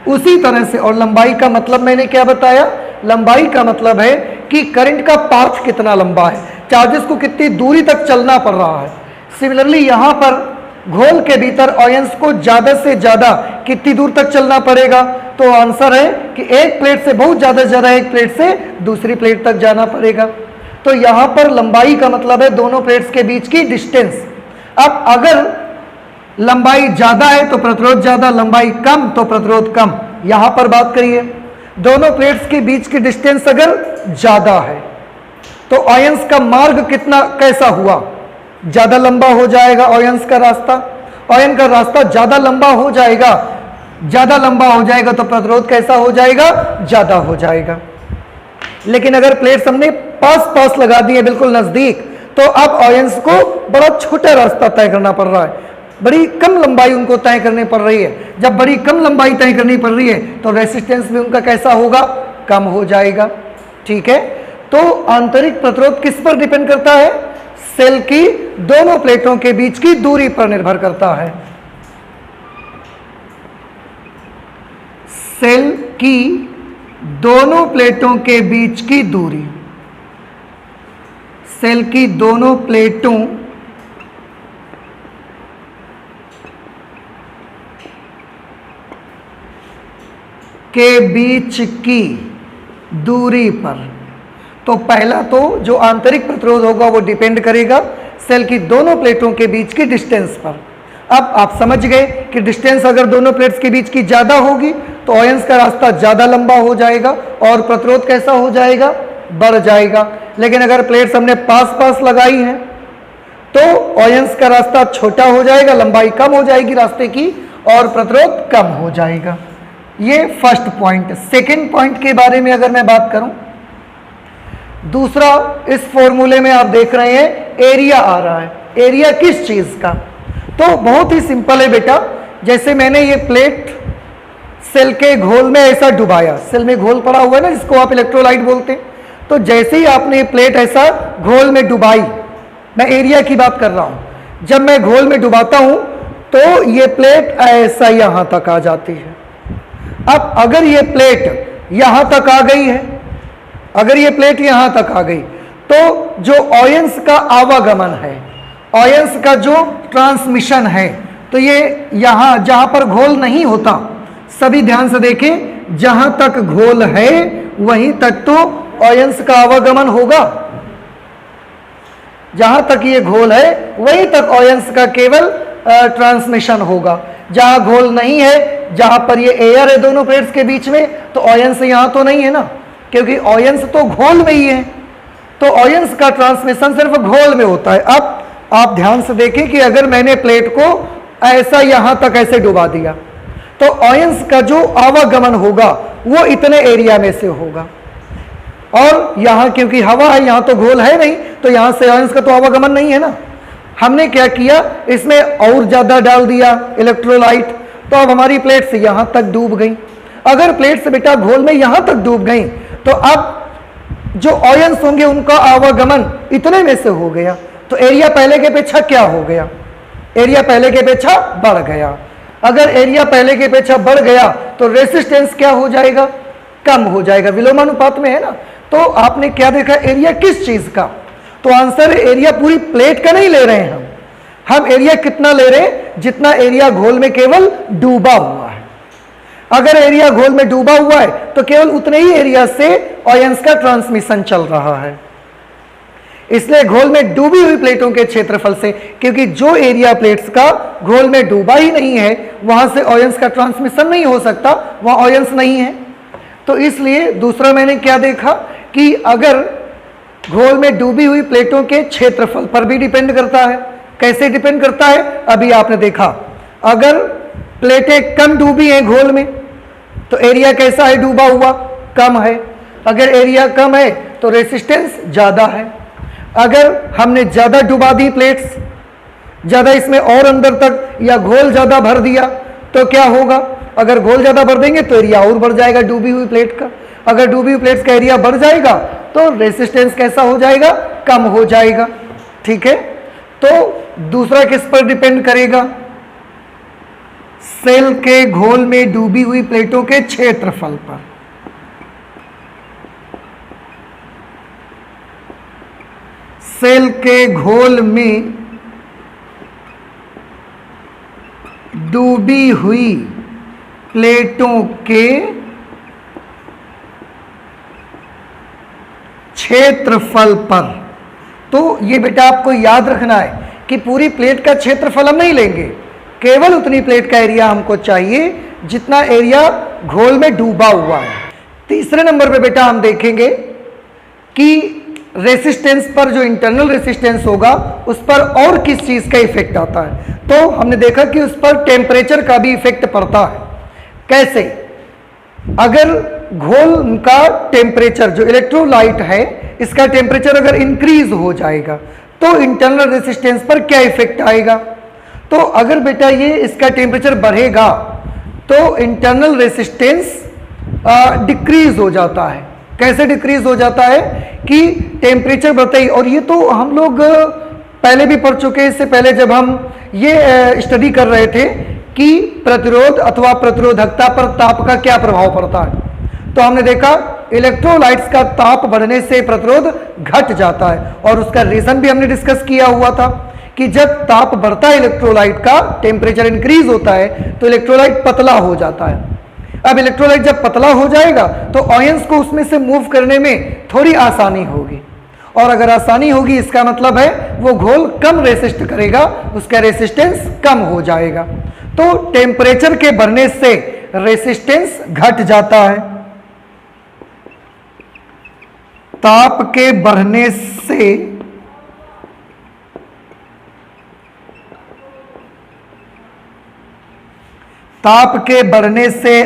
Speaker 1: उसी तरह से, और लंबाई का मतलब मैंने क्या बताया, लंबाई का मतलब है कि करंट का पाथ कितना लंबा है, चार्जेस को कितनी दूरी तक चलना पड़ रहा है। सिमिलरली यहां पर घोल के भीतर आयंस को ज्यादा से ज्यादा कितनी दूर तक चलना पड़ेगा, तो आंसर है कि एक प्लेट से बहुत ज्यादा एक प्लेट से दूसरी प्लेट तक जाना पड़ेगा। तो यहां पर लंबाई का मतलब है दोनों प्लेट्स के बीच की डिस्टेंस। अब अगर लंबाई ज्यादा है तो प्रतिरोध ज्यादा, लंबाई कम तो प्रतिरोध कम। यहां पर बात करिए, दोनों प्लेट्स के बीच की डिस्टेंस अगर ज्यादा है तो आयंस का मार्ग कितना कैसा हुआ, ज्यादा लंबा हो जाएगा आयंस का रास्ता। आयन का रास्ता ज्यादा लंबा हो जाएगा, ज्यादा लंबा हो जाएगा तो प्रतिरोध कैसा हो जाएगा, ज्यादा हो जाएगा। लेकिन अगर प्लेट्स हमने पास पास लगा दी है, बिल्कुल नजदीक, तो अब आयंस को बड़ा छोटा रास्ता तय करना पड़ रहा है, बड़ी कम लंबाई उनको तय करनी पड़ रही है। जब बड़ी कम लंबाई तय करनी पड़ रही है तो रेसिस्टेंस भी उनका कैसा होगा, कम हो जाएगा। ठीक है, तो आंतरिक प्रतिरोध किस पर डिपेंड करता है, सेल की दोनों प्लेटों के बीच की दूरी पर निर्भर करता है। सेल की दोनों प्लेटों के बीच की दूरी, सेल की दोनों प्लेटों के बीच की दूरी पर। तो पहला तो जो आंतरिक प्रतिरोध होगा वो डिपेंड करेगा सेल की दोनों प्लेटों के बीच की डिस्टेंस पर। अब आप समझ गए कि डिस्टेंस अगर दोनों प्लेट्स के बीच की ज्यादा होगी तो आयंस का रास्ता ज्यादा लंबा हो जाएगा और प्रतिरोध कैसा हो जाएगा, बढ़ जाएगा। लेकिन अगर प्लेट्स हमने पास पास लगाई हैं तो आयंस का रास्ता छोटा हो जाएगा, लंबाई कम हो जाएगी रास्ते की और प्रतिरोध कम हो जाएगा। ये फर्स्ट पॉइंट। सेकेंड पॉइंट के बारे में अगर मैं बात करूं, दूसरा, इस फॉर्मूले में आप देख रहे हैं एरिया आ रहा है। एरिया किस चीज का, तो बहुत ही सिंपल है बेटा। जैसे मैंने ये प्लेट सेल के घोल में ऐसा डुबाया, सेल में घोल पड़ा हुआ है ना जिसको आप इलेक्ट्रोलाइट बोलते हैं, तो जैसे ही आपने ये प्लेट ऐसा घोल में डुबाई, मैं एरिया की बात कर रहा हूं, जब मैं घोल में डुबाता हूं तो ये प्लेट ऐसा यहां तक आ जाती है। अब अगर ये प्लेट यहां तक आ गई है, अगर ये प्लेट यहां तक आ गई तो जो आयंस का आवागमन है, आयंस का जो ट्रांसमिशन है, तो ये यहां जहां पर घोल नहीं होता, सभी ध्यान से देखें, जहां तक घोल है वहीं तक तो आयंस का आवागमन होगा। जहां तक ये घोल है वहीं तक आयंस का केवल ट्रांसमिशन होगा। जहां घोल नहीं है, जहां पर ये एयर है दोनों प्लेट्स के बीच में, तो आयंस यहां तो नहीं है ना, क्योंकि आयंस तो घोल में ही है। तो तो आयंस का ट्रांसमिशन सिर्फ घोल में होता है। अब आप ध्यान से देखें कि अगर मैंने प्लेट को ऐसा यहां तक ऐसे डुबा दिया तो आयंस का जो आवागमन होगा वो इतने एरिया में से होगा, और यहां क्योंकि हवा है, यहां तो घोल है नहीं, तो यहां से आयंस का तो आवागमन नहीं है ना। हमने क्या किया, इसमें और ज्यादा डाल दिया इलेक्ट्रोलाइट, तो अब हमारी प्लेट से यहां तक डूब गई। अगर प्लेट से बेटा घोल में यहां तक डूब गई तो अब जो आयंस होंगे उनका आवागमन इतने में से हो गया, तो एरिया पहले के अपेक्षा क्या हो गया, एरिया पहले के अपेक्षा बढ़ गया। अगर एरिया पहले के अपेक्षा बढ़ गया तो रेसिस्टेंस क्या हो जाएगा, कम हो जाएगा, विलोमानुपात में है ना। तो आपने क्या देखा, एरिया किस चीज का, तो आंसर एरिया पूरी प्लेट का नहीं ले रहे हैं हम एरिया कितना ले रहे हैं, जितना एरिया घोल में केवल डूबा हुआ है। अगर एरिया घोल में डूबा हुआ है तो केवल उतने ही एरिया से आयंस का ट्रांसमिशन चल रहा है। इसलिए घोल में डूबी हुई प्लेटों के क्षेत्रफल से, क्योंकि जो एरिया प्लेट्स का घोल में डूबा ही नहीं है वहां से आयंस का ट्रांसमिशन नहीं हो सकता, वहां आयंस नहीं है। तो इसलिए दूसरा मैंने क्या देखा कि अगर घोल में डूबी हुई प्लेटों के क्षेत्रफल पर भी डिपेंड करता है। कैसे डिपेंड करता है, अभी आपने देखा, अगर प्लेटें कम डूबी हैं घोल में तो एरिया कैसा है, डूबा हुआ, कम है। अगर एरिया कम है तो रेसिस्टेंस ज्यादा है। अगर हमने ज्यादा डुबा दी प्लेट्स, ज्यादा इसमें और अंदर तक या घोल ज्यादा भर दिया तो क्या होगा, अगर घोल ज्यादा भर देंगे तो एरिया और बढ़ जाएगा डूबी हुई प्लेट का। अगर डूबी हुई प्लेट्स का एरिया बढ़ जाएगा तो रेसिस्टेंस कैसा हो जाएगा, कम हो जाएगा। ठीक है, तो दूसरा किस पर डिपेंड करेगा, सेल के घोल में डूबी हुई प्लेटों के क्षेत्रफल पर। सेल के घोल में डूबी हुई प्लेटों के क्षेत्रफल पर। तो ये बेटा आपको याद रखना है कि पूरी प्लेट का क्षेत्रफल हम नहीं लेंगे, केवल उतनी प्लेट का एरिया हमको चाहिए जितना एरिया घोल में डूबा हुआ है। तीसरे नंबर पे बेटा हम देखेंगे कि रेसिस्टेंस पर, जो इंटरनल रेसिस्टेंस होगा उस पर और किस चीज का इफेक्ट आता है। तो हमने देखा कि उस पर टेम्परेचर का भी इफेक्ट पड़ता है। कैसे, अगर घोल का टेम्परेचर, जो इलेक्ट्रोलाइट है इसका टेम्परेचर अगर इंक्रीज हो जाएगा तो इंटरनल रेसिस्टेंस पर क्या इफेक्ट आएगा। तो अगर बेटा ये इसका टेम्परेचर बढ़ेगा तो इंटरनल रेसिस्टेंस डिक्रीज हो जाता है। कैसे डिक्रीज हो जाता है कि टेम्परेचर बढ़ते ही, और ये तो हम लोग पहले भी पढ़ चुके हैं, इससे पहले जब हम ये स्टडी कर रहे थे कि प्रतिरोध अथवा प्रतिरोधकता पर ताप का क्या प्रभाव पड़ता है। तो हमने देखा इलेक्ट्रोलाइट्स का ताप बढ़ने से प्रतिरोध घट जाता है, और उसका रीजन भी हमने डिस्कस किया हुआ था कि जब ताप बढ़ता है इलेक्ट्रोलाइट का, टेम्परेचर इंक्रीज होता है तो इलेक्ट्रोलाइट पतला हो जाता है। अब इलेक्ट्रोलाइट जब पतला हो जाएगा तो आयंस को उसमें से मूव करने में थोड़ी आसानी होगी, और अगर आसानी होगी इसका मतलब है वो घोल कम रेसिस्ट करेगा, उसका रेसिस्टेंस कम हो जाएगा। तो टेम्परेचर के बढ़ने से रेसिस्टेंस घट जाता है। ताप के बढ़ने से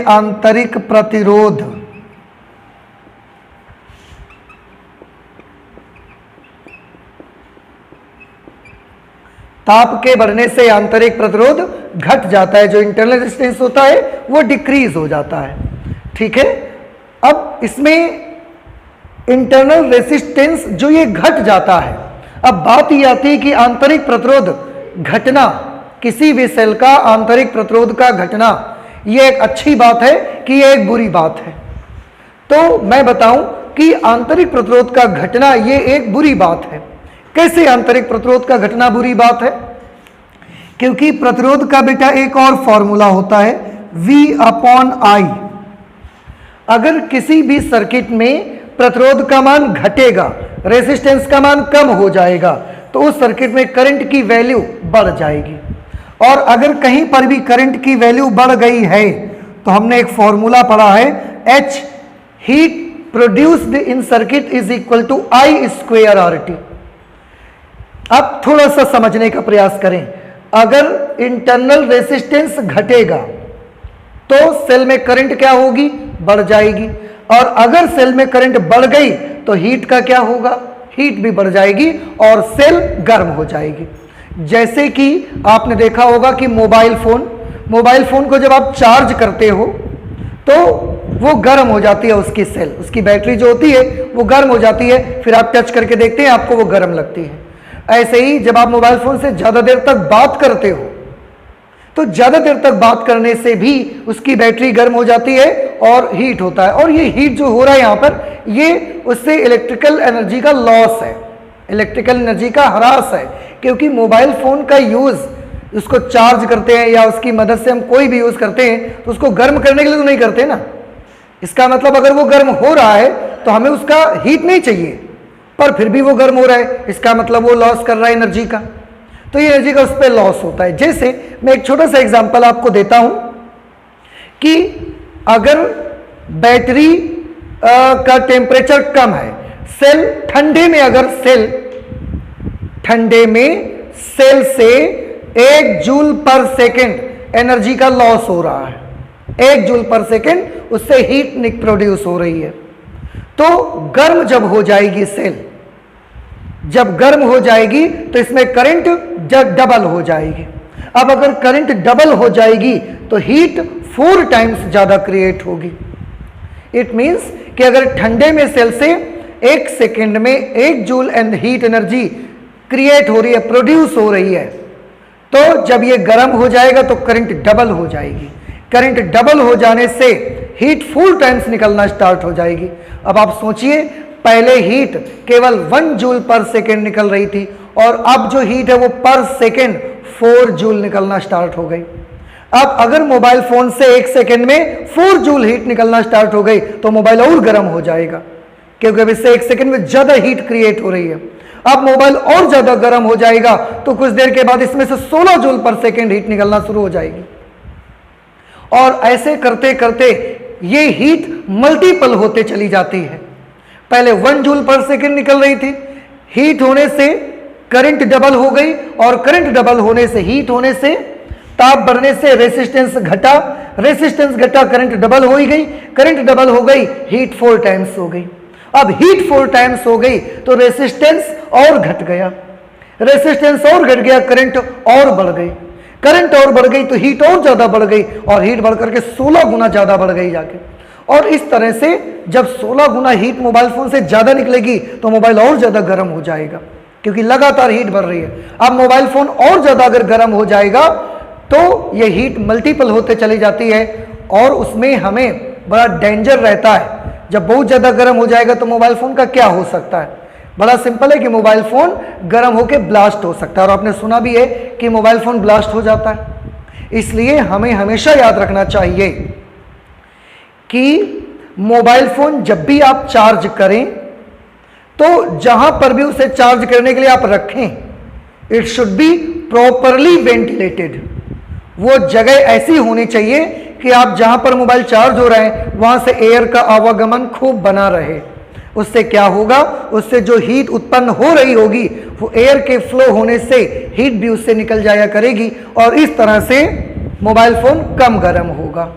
Speaker 1: आंतरिक प्रतिरोध घट जाता है, जो इंटरनल रेजिस्टेंस होता है वो डिक्रीज हो जाता है। ठीक है, अब इसमें इंटरनल रेजिस्टेंस जो ये घट जाता है, अब बात ये आती है कि आंतरिक प्रतिरोध घटना, किसी भी सेल का आंतरिक प्रतिरोध का घटना, ये एक अच्छी बात है कि ये एक बुरी बात है। तो मैं बताऊं कि आंतरिक प्रतिरोध का घटना ये एक बुरी बात है। कैसे आंतरिक प्रतिरोध का घटना बुरी बात है, क्योंकि प्रतिरोध का बेटा एक और फॉर्मूला होता है V/I। अगर किसी भी सर्किट में प्रतिरोध का मान घटेगा, रेजिस्टेंस का मान कम हो जाएगा, तो उस सर्किट में करंट की वैल्यू बढ़ जाएगी। और अगर कहीं पर भी करंट की वैल्यू बढ़ गई है तो हमने एक फॉर्मूला पढ़ा है H heat produced in circuit is equal to I square RT। अब थोड़ा सा समझने का प्रयास करें। अगर इंटरनल रेसिस्टेंस घटेगा तो सेल में करंट क्या होगी, बढ़ जाएगी, और अगर सेल में करंट बढ़ गई तो हीट का क्या होगा, हीट भी बढ़ जाएगी और सेल गर्म हो जाएगी। जैसे कि आपने देखा होगा कि मोबाइल फोन को जब आप चार्ज करते हो तो वो गर्म हो जाती है, उसकी सेल, उसकी बैटरी जो होती है वो गर्म हो जाती है, फिर आप टच करके देखते हैं आपको वो गर्म लगती है। ऐसे ही जब आप मोबाइल फोन से ज्यादा देर तक बात करते हो तो ज्यादा देर तक बात करने से भी उसकी बैटरी गर्म हो जाती है और हीट होता है, और ये हीट जो हो रहा है यहाँ पर, ये उससे इलेक्ट्रिकल एनर्जी का लॉस है, इलेक्ट्रिकल एनर्जी का ह्रास है। क्योंकि मोबाइल फोन का यूज, उसको चार्ज करते हैं या उसकी मदद से हम कोई भी यूज करते हैं तो उसको गर्म करने के लिए तो नहीं करते ना। इसका मतलब अगर वो गर्म हो रहा है तो हमें उसका हीट नहीं चाहिए, पर फिर भी वो गर्म हो रहा है, इसका मतलब वो लॉस कर रहा है एनर्जी का, तो ये एनर्जी का उस पर लॉस होता है। जैसे मैं एक छोटा सा एग्जांपल आपको देता हूं कि अगर बैटरी का टेम्परेचर कम है, सेल ठंडे में, अगर ठंडे में सेल से 1 जूल पर सेकेंड एनर्जी का लॉस हो रहा है, 1 जूल पर सेकेंड उससे हीट प्रोड्यूस हो रही है, तो गर्म जब हो जाएगी सेल, जब गर्म हो जाएगी तो इसमें करंट डबल हो जाएगी। अब अगर करंट डबल हो जाएगी तो हीट 4 टाइम्स ज्यादा क्रिएट होगी। इट मींस कि अगर ठंडे में सेल से 1 सेकेंड में 1 joule and heat energy create हो रही है, प्रोड्यूस हो रही है, तो जब ये गर्म हो जाएगा तो करंट डबल हो जाएगी। करंट डबल हो जाने से हीट 4 टाइम्स निकलना स्टार्ट हो जाएगी। अब आप सोचिए, पहले हीट केवल 1 जूल पर सेकेंड निकल रही थी और अब जो हीट है वो पर सेकेंड 4 जूल निकलना स्टार्ट हो गई। अब अगर मोबाइल फोन से 1 सेकेंड में 4 जूल हीट निकलना स्टार्ट हो गई तो मोबाइल और गर्म हो जाएगा, क्योंकि अब इससे 1 सेकेंड में ज्यादा हीट क्रिएट हो रही है। अब मोबाइल और ज्यादा गर्म हो जाएगा तो कुछ देर के बाद इसमें से 16 जूल पर सेकेंड हीट निकलना शुरू हो जाएगी, और ऐसे करते करते ये हीट मल्टीपल होते चली जाती है। पहले 1 जूल पर सेकेंड निकल रही थी, हीट होने से करंट डबल हो गई, और करंट डबल होने से, हीट होने से, ताप बढ़ने से रेसिस्टेंस घटा, रेसिस्टेंस घटा, करंट डबल हो ही गई, करंट डबल हो गई, हीट 4 टाइम्स हो गई। अब हीट 4 टाइम्स हो गई तो रेसिस्टेंस और घट गया, रेसिस्टेंस और घट गया, करंट और बढ़ गई, करंट और बढ़ गई तो हीट और ज्यादा बढ़ गई, और हीट बढ़ करके 16 गुना ज्यादा बढ़ गई जाके। और इस तरह से जब 16 गुना हीट मोबाइल फोन से ज्यादा निकलेगी तो मोबाइल और ज्यादा गर्म हो जाएगा, क्योंकि लगातार हीट बढ़ रही है। अब मोबाइल फोन और ज्यादा अगर गर्म हो जाएगा तो ये हीट मल्टीपल होते चली जाती है, और उसमें हमें बड़ा डेंजर रहता है। जब बहुत ज्यादा गर्म हो जाएगा तो मोबाइल फोन का क्या हो सकता है? बड़ा सिंपल है कि मोबाइल फोन गर्म होकर ब्लास्ट हो सकता है, और आपने सुना भी है कि मोबाइल फोन ब्लास्ट हो जाता है। इसलिए हमें हमेशा याद रखना चाहिए कि मोबाइल फोन जब भी आप चार्ज करें तो जहां पर भी उसे चार्ज करने के लिए आप रखें, it should be properly ventilated. वो जगह ऐसी होनी चाहिए कि आप जहां पर मोबाइल चार्ज हो रहे हैं वहां से एयर का आवागमन खूब बना रहे। उससे क्या होगा, उससे जो हीट उत्पन्न हो रही होगी वो एयर के फ्लो होने से हीट भी उससे निकल जाया करेगी, और इस तरह से मोबाइल फोन कम गर्म होगा।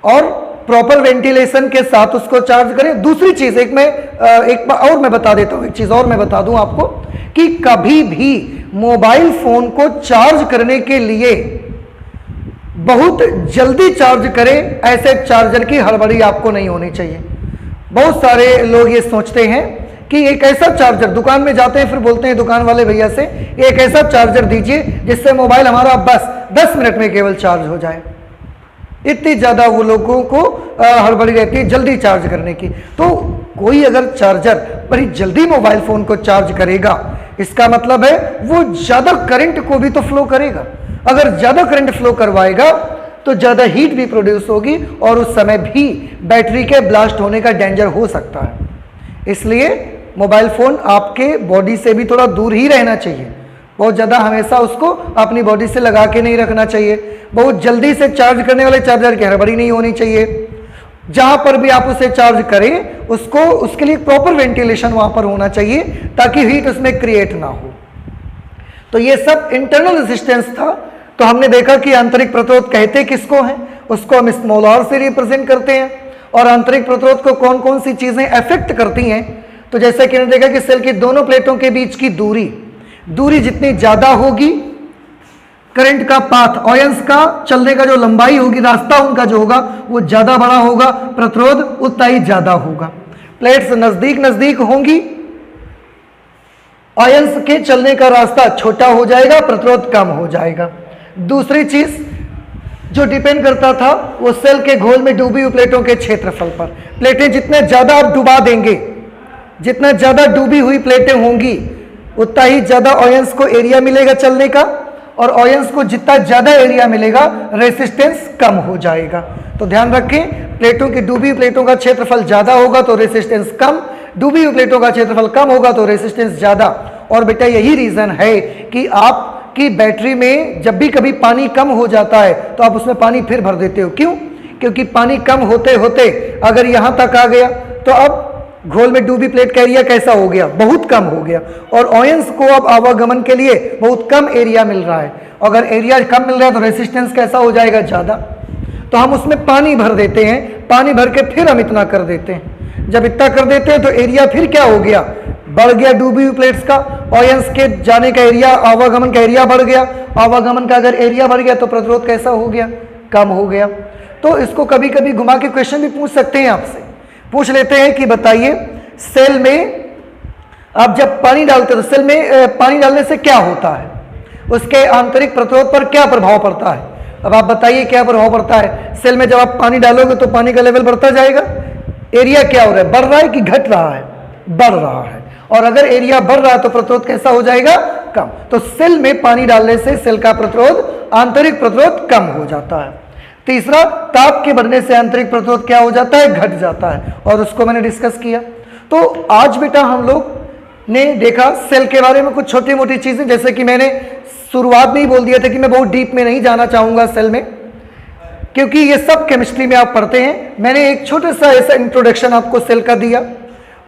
Speaker 1: और प्रॉपर वेंटिलेशन के साथ उसको चार्ज करें। दूसरी चीज एक बार और मैं बता देता हूं, एक चीज और मैं बता दूं आपको कि कभी भी मोबाइल फोन को चार्ज करने के लिए बहुत जल्दी चार्ज करें, ऐसे चार्जर की हड़बड़ी आपको नहीं होनी चाहिए। बहुत सारे लोग ये सोचते हैं कि एक ऐसा चार्जर, दुकान में जाते हैं फिर बोलते हैं दुकान वाले भैया से एक ऐसा चार्जर दीजिए जिससे मोबाइल हमारा बस 10 मिनट में केवल चार्ज हो जाए। इतनी ज्यादा वो लोगों को हड़बड़ी रहती है जल्दी चार्ज करने की। तो कोई अगर चार्जर बड़ी जल्दी मोबाइल फोन को चार्ज करेगा, इसका मतलब है वो ज्यादा करंट को भी तो फ्लो करेगा। अगर ज्यादा करंट फ्लो करवाएगा तो ज्यादा हीट भी प्रोड्यूस होगी, और उस समय भी बैटरी के ब्लास्ट होने का डेंजर हो सकता है। इसलिए मोबाइल फोन आपके बॉडी से भी थोड़ा दूर ही रहना चाहिए। बहुत ज़्यादा हमेशा उसको अपनी बॉडी से लगा के नहीं रखना चाहिए। बहुत जल्दी से चार्ज करने वाले चार्जर की हड़बड़ी नहीं होनी चाहिए। जहां पर भी आप उसे चार्ज करें उसको, उसके लिए प्रॉपर वेंटिलेशन वहां पर होना चाहिए ताकि हीट उसमें क्रिएट ना हो। तो ये सब इंटरनल रेजिस्टेंस था। तो हमने देखा कि आंतरिक प्रतिरोध कहते किसको हैं, उसको हम स्मॉल r से रिप्रेजेंट करते हैं। और आंतरिक प्रतिरोध को कौन कौन सी चीजें अफेक्ट करती हैं, तो जैसे कि हमने देखा कि सेल की दोनों प्लेटों के बीच की दूरी जितनी ज्यादा होगी, करंट का पाथ, आयंस का चलने का जो लंबाई होगी, रास्ता उनका जो होगा वो ज्यादा बड़ा होगा, प्रतिरोध उतना ही ज्यादा होगा। प्लेट्स नजदीक नजदीक होंगी, आयंस के चलने का रास्ता छोटा हो जाएगा, प्रतिरोध कम हो जाएगा। दूसरी चीज जो डिपेंड करता था वो सेल के घोल में डूबी हुई प्लेटों के क्षेत्रफल पर। प्लेटें जितने ज्यादा आप डुबा देंगे, जितना ज्यादा डूबी हुई प्लेटें होंगी उतना ही ज्यादा आयंस को एरिया मिलेगा चलने का, और आयंस को जितना ज्यादा एरिया मिलेगा रेसिस्टेंस कम हो जाएगा। तो ध्यान रखें, प्लेटों की डूबी प्लेटों का क्षेत्रफल ज्यादा होगा तो रेसिस्टेंस कम, डूबी हुई प्लेटों का क्षेत्रफल कम होगा तो रेसिस्टेंस ज्यादा। और बेटा यही रीजन है कि आपकी बैटरी में जब भी कभी पानी कम हो जाता है तो आप उसमें पानी फिर भर देते हो। क्यों? क्योंकि पानी कम होते होते अगर यहां तक आ गया तो अब घोल में डूबी प्लेट का एरिया कैसा हो गया, बहुत कम हो गया, और आयंस को अब आवागमन के लिए बहुत कम एरिया मिल रहा है। अगर एरिया कम मिल रहा है तो रेसिस्टेंस कैसा हो जाएगा, ज्यादा। तो हम उसमें पानी भर देते हैं, पानी भर के फिर हम इतना कर देते हैं। जब इतना कर देते हैं तो एरिया फिर क्या हो गया, बढ़ गया डूबी हुई प्लेट्स का, आयंस के जाने का एरिया, आवागमन का एरिया बढ़ गया। आवागमन का अगर एरिया बढ़ गया तो प्रतिरोध कैसा हो गया, कम हो गया। तो इसको कभी कभी घुमा के क्वेश्चन भी पूछ सकते हैं, आपसे पूछ लेते हैं कि बताइए सेल में आप जब पानी डालते हो तो सेल में पानी डालने से क्या होता है, उसके आंतरिक प्रतिरोध पर क्या प्रभाव पड़ता है। अब आप बताइए क्या प्रभाव पड़ता है। सेल में जब आप पानी डालोगे तो पानी का लेवल बढ़ता जाएगा, एरिया क्या हो रहा है, बढ़ रहा है कि घट रहा है, बढ़ रहा है। और अगर एरिया बढ़ रहा है तो प्रतिरोध कैसा हो जाएगा, कम। तो सेल में पानी डालने से सेल का प्रतिरोध, आंतरिक प्रतिरोध कम हो जाता है। तीसरा, ताप के बढ़ने से आंतरिक प्रतिरोध क्या हो जाता है, घट जाता है, और उसको मैंने डिस्कस किया। तो आज बेटा हम लोग ने देखा सेल के बारे में कुछ छोटी मोटी चीजें, जैसे कि मैंने शुरुआत में ही बोल दिया था कि मैं बहुत डीप में नहीं जाना चाहूंगा सेल में, क्योंकि ये सब केमिस्ट्री में आप पढ़ते हैं। मैंने एक छोटा सा ऐसा इंट्रोडक्शन आपको सेल का दिया,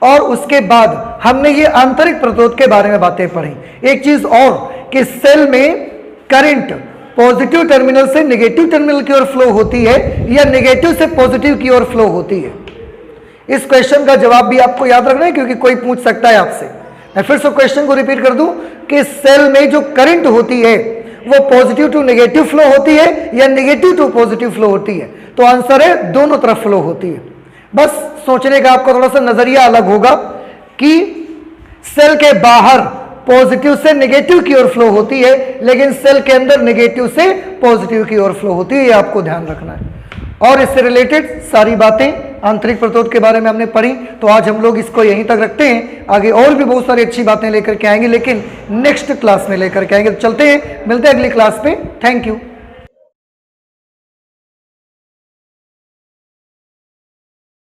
Speaker 1: और उसके बाद हमने ये आंतरिक प्रतिरोध के बारे में बातें पढ़ी। एक चीज और कि सेल में करंट पॉजिटिव टर्मिनल से नेगेटिव टर्मिनल की ओर फ्लो होती है या नेगेटिव से पॉजिटिव की ओर फ्लो होती है। इस क्वेश्चन का जवाब भी आपको याद रखना है, क्योंकि कोई पूछ सकता है आपसे। मैं फिर से क्वेश्चन को रिपीट कर दूं कि सेल में जो करंट होती है वो पॉजिटिव टू नेगेटिव फ्लो होती है या नेगेटिव टू पॉजिटिव फ्लो होती है। तो आंसर है दोनों तरफ फ्लो होती है। बस सोचने का आपका थोड़ा सा नजरिया अलग होगा कि सेल के बाहर पॉजिटिव से नेगेटिव की ओर फ्लो होती है, लेकिन सेल के अंदर नेगेटिव से पॉजिटिव की ओर फ्लो होती है, ये आपको ध्यान रखना है। और इससे रिलेटेड सारी बातें आंतरिक प्रतिरोध के बारे में हमने पढ़ी। तो आज हम लोग इसको यहीं तक रखते हैं, आगे और भी बहुत सारी अच्छी बातें लेकर के आएंगे, लेकिन नेक्स्ट क्लास में लेकर के आएंगे। तो चलते हैं, मिलते हैं अगली क्लास में। Thank you.